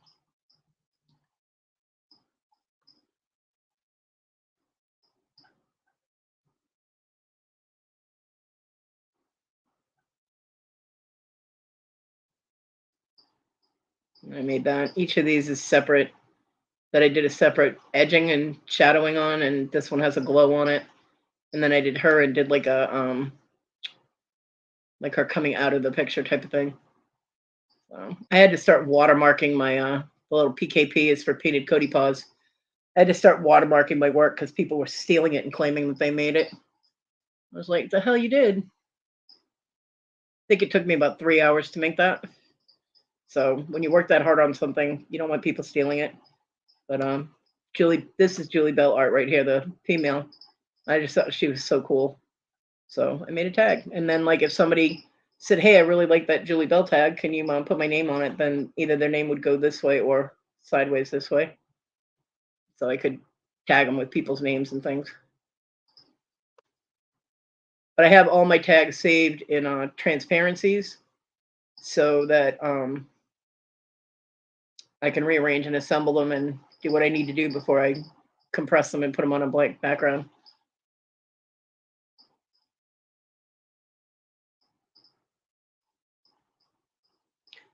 I made that. Each of these is separate. That I did a separate edging and shadowing on, and this one has a glow on it. And then I did her and did like a like her coming out of the picture type of thing. So I had to start watermarking my the little PKP is for painted Kodi paws. I had to start watermarking my work because people were stealing it and claiming that they made it. I was like, the hell you did? I think it took me about 3 hours to make that. So when you work that hard on something, you don't want people stealing it. But this is Julie Bell art right here, the female. I just thought she was so cool. So I made a tag. And then like if somebody said, hey, I really like that Julie Bell tag, can you put my name on it? Then either their name would go this way or sideways this way. So I could tag them with people's names and things. But I have all my tags saved in transparencies so that I can rearrange and assemble them and do what I need to do before I compress them and put them on a blank background.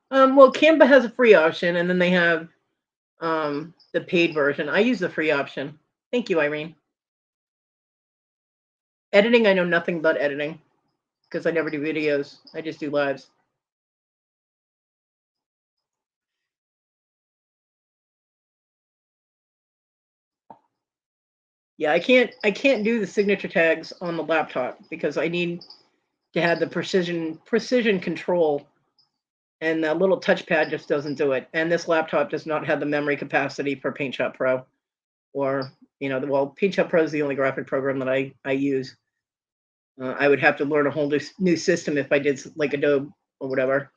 Well, Canva has a free option, and then they have the paid version. I use the free option. Thank you, Irene. Editing, I know nothing but editing because I never do videos. I just do lives. Yeah, I can't do the signature tags on the laptop because I need to have the precision control, and the little touchpad just doesn't do it. And this laptop does not have the memory capacity for Paint Shop Pro, or well, Paint Shop Pro is the only graphic program that I use. I would have to learn a whole new system if I did like Adobe or whatever.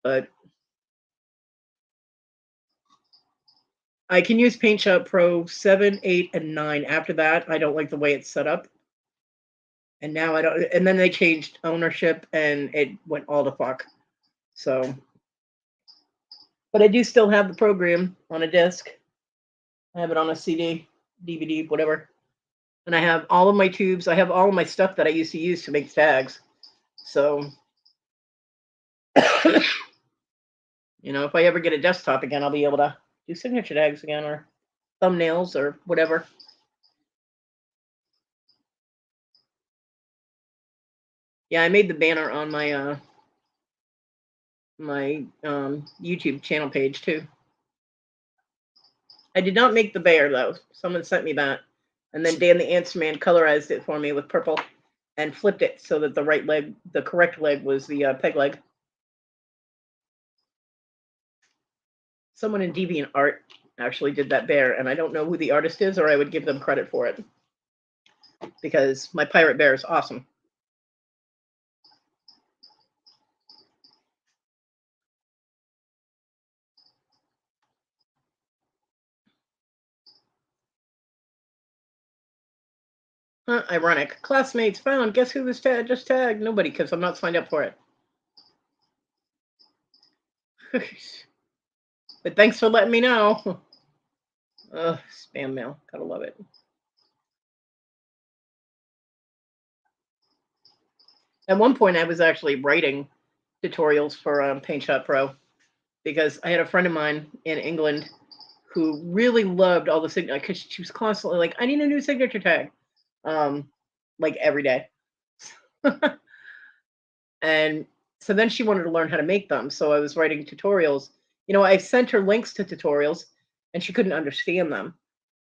But I can use Paint Shop Pro 7, 8, and 9. After that, I don't like the way it's set up. And now I don't. And then they changed ownership, and it went all to fuck. So, but I do still have the program on a disc. I have it on a CD, DVD, whatever. And I have all of my tubes. I have all of my stuff that I used to use to make tags. So, if I ever get a desktop again, I'll be able to do signature tags again or thumbnails or whatever. Yeah, I made the banner on my YouTube channel page too. I did not make the bear though. Someone sent me that, and then Dan the Answer Man colorized it for me with purple, and flipped it so that the correct leg, was the peg leg. Someone in DeviantArt actually did that bear, and I don't know who the artist is, or I would give them credit for it because my pirate bear is awesome. Huh, ironic. Classmates found. Guess who was just tagged? Nobody, because I'm not signed up for it. But thanks for letting me know. Ugh, spam mail. Gotta love it. At one point, I was actually writing tutorials for Paint Shop Pro because I had a friend of mine in England who really loved all the signature because she was constantly like, "I need a new signature tag," um, like every day. And so then she wanted to learn how to make them. So I was writing tutorials. I sent her links to tutorials, and she couldn't understand them.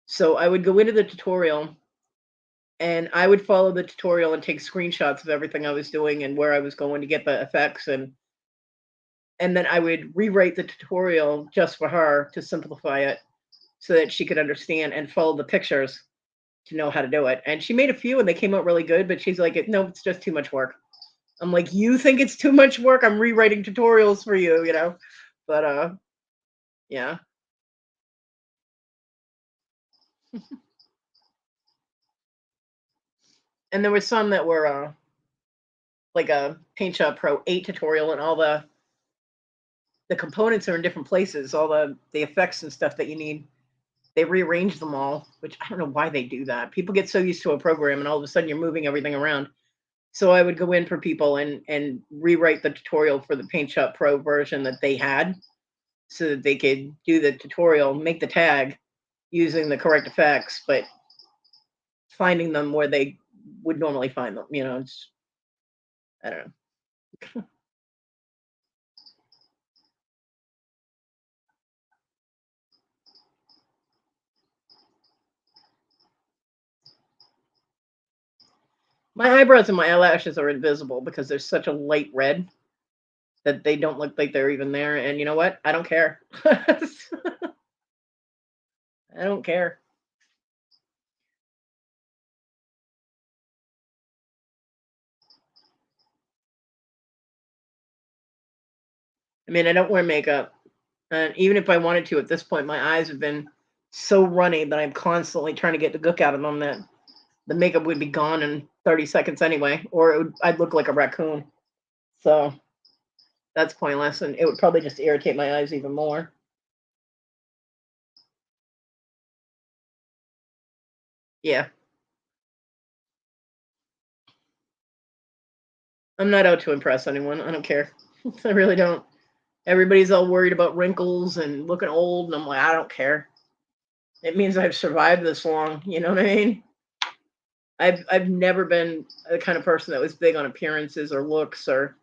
So I would go into the tutorial and I would follow the tutorial and take screenshots of everything I was doing and where I was going to get the effects, and then I would rewrite the tutorial just for her to simplify it so that she could understand and follow the pictures to know how to do it. And she made a few and they came out really good, but she's like, no, it's just too much work. I'm like, you think it's too much work? I'm rewriting tutorials for you. But yeah. And there were some that were like a Paint Shop Pro 8 tutorial, and all the components are in different places, all the effects and stuff that you need. They rearrange them all, which I don't know why they do that. People get so used to a program and all of a sudden you're moving everything around. So I would go in for people and rewrite the tutorial for the Paint Shop Pro version that they had so that they could do the tutorial, make the tag using the correct effects, but finding them where they would normally find them. It's, I don't know. My eyebrows and my eyelashes are invisible because they're such a light red that they don't look like they're even there. And you know what? I don't care. I don't care. I mean, I don't wear makeup. And even if I wanted to at this point, my eyes have been so runny that I'm constantly trying to get the gook out of them that the makeup would be gone in 30 seconds anyway, or I'd look like a raccoon. So that's pointless. And it would probably just irritate my eyes even more. Yeah. I'm not out to impress anyone. I don't care. I really don't. Everybody's all worried about wrinkles and looking old, and I'm like, I don't care. It means I've survived this long. You know what I mean? I've never been the kind of person that was big on appearances or looks or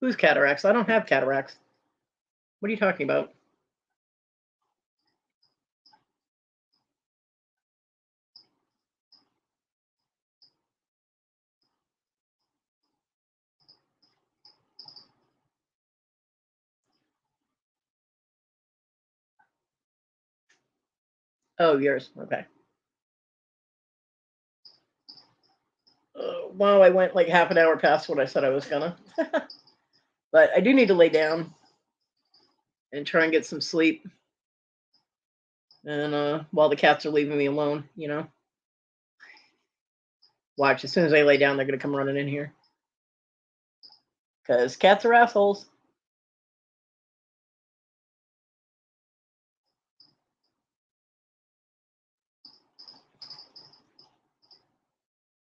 who's cataracts. I don't have cataracts. What are you talking about? Oh, yours. Okay. Wow, I went like half an hour past what I said I was gonna. But I do need to lay down and try and get some sleep. And while the cats are leaving me alone. Watch, as soon as I lay down, they're gonna come running in here. Because cats are assholes.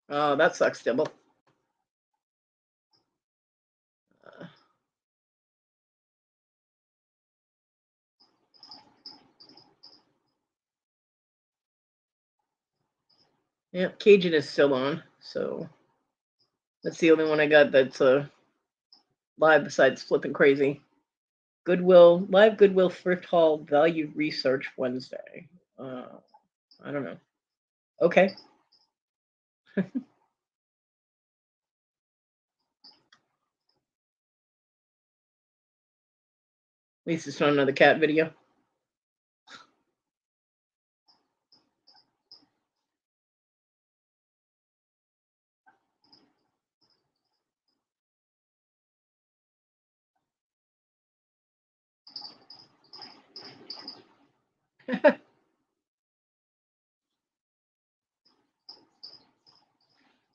Oh, that sucks, Dibble. Uh, yep, Cajun is still on, so that's the only one I got that's live besides Flipping Crazy. Goodwill Thrift Haul Value Research Wednesday. I don't know. Okay. At least it's not another cat video.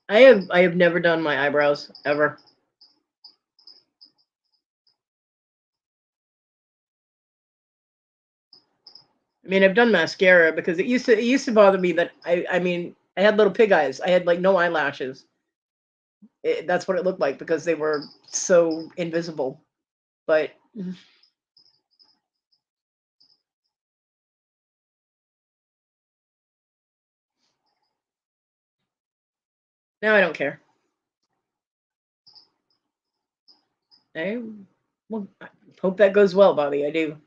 I have never done my eyebrows ever. I mean, I've done mascara because it used to bother me that I mean, I had little pig eyes. I had like no eyelashes. That's what it looked like because they were so invisible. But now I don't care. I well, I hope that goes well, Bobby. I do.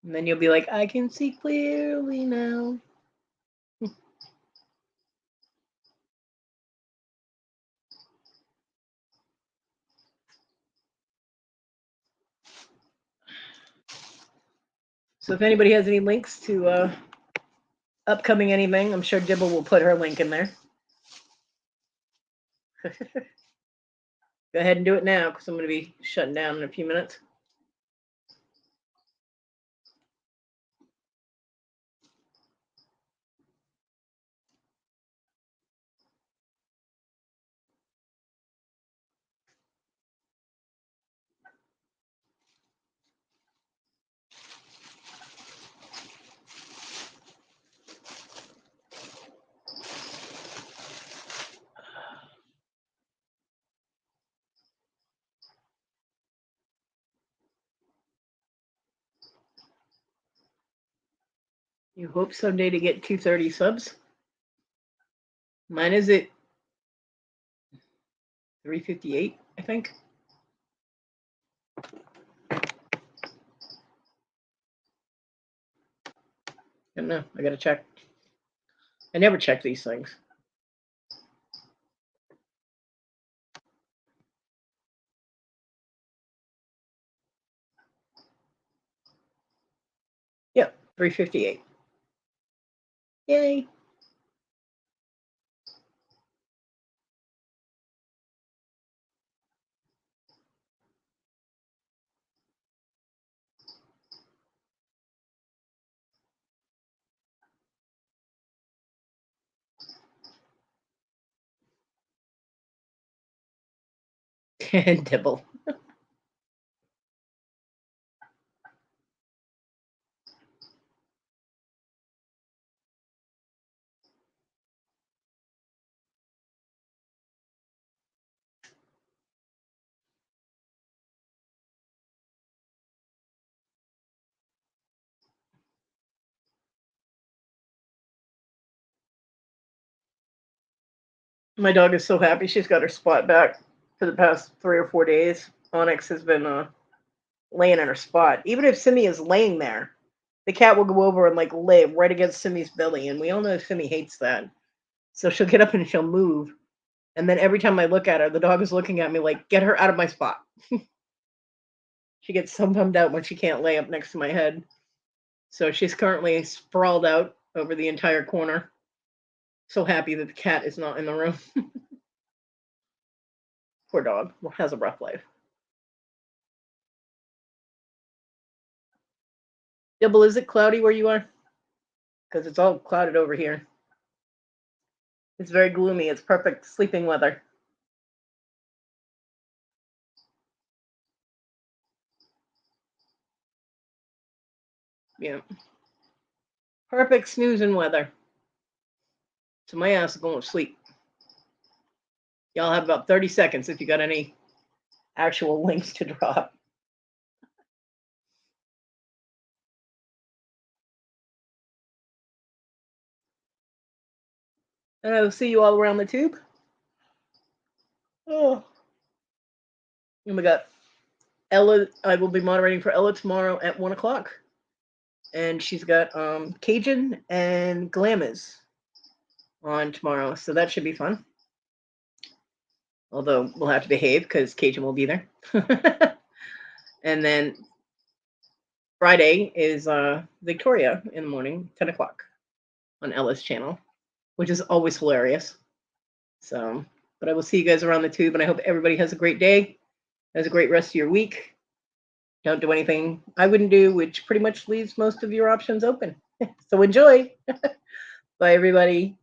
And then you'll be like, I can see clearly now. So if anybody has any links to upcoming anything, I'm sure Dibble will put her link in there. Go ahead and do it now because I'm going to be shutting down in a few minutes. You hope someday to get 230 subs. Mine is at 358, I think. I don't know. I gotta check. I never check these things. Yep, 358. Yay. And Dibble. My dog is so happy she's got her spot back for the past 3 or 4 days. Onyx has been laying in her spot. Even if Simi is laying there, the cat will go over and like lay right against Simi's belly, and we all know Simi hates that. So she'll get up and she'll move, and then every time I look at her, the dog is looking at me like, "Get her out of my spot." She gets so bummed out when she can't lay up next to my head. So she's currently sprawled out over the entire corner. So happy that the cat is not in the room. Poor dog. Well, has a rough life. Dibble, is it cloudy where you are? Because it's all clouded over here. It's very gloomy. It's perfect sleeping weather. Yeah. Perfect snoozing weather. So my ass is going to sleep. Y'all have about 30 seconds if you got any actual links to drop. And I will see you all around the tube. Oh. And we got Ella. I will be moderating for Ella tomorrow at 1 o'clock. And she's got Cajun and Glamis on tomorrow. So that should be fun. Although we'll have to behave because Cajun will be there. And then Friday is Victoria in the morning, 10 o'clock on Ella's channel, which is always hilarious. So, but I will see you guys around the tube, and I hope everybody has a great day, has a great rest of your week. Don't do anything I wouldn't do, which pretty much leaves most of your options open. So enjoy. Bye, everybody.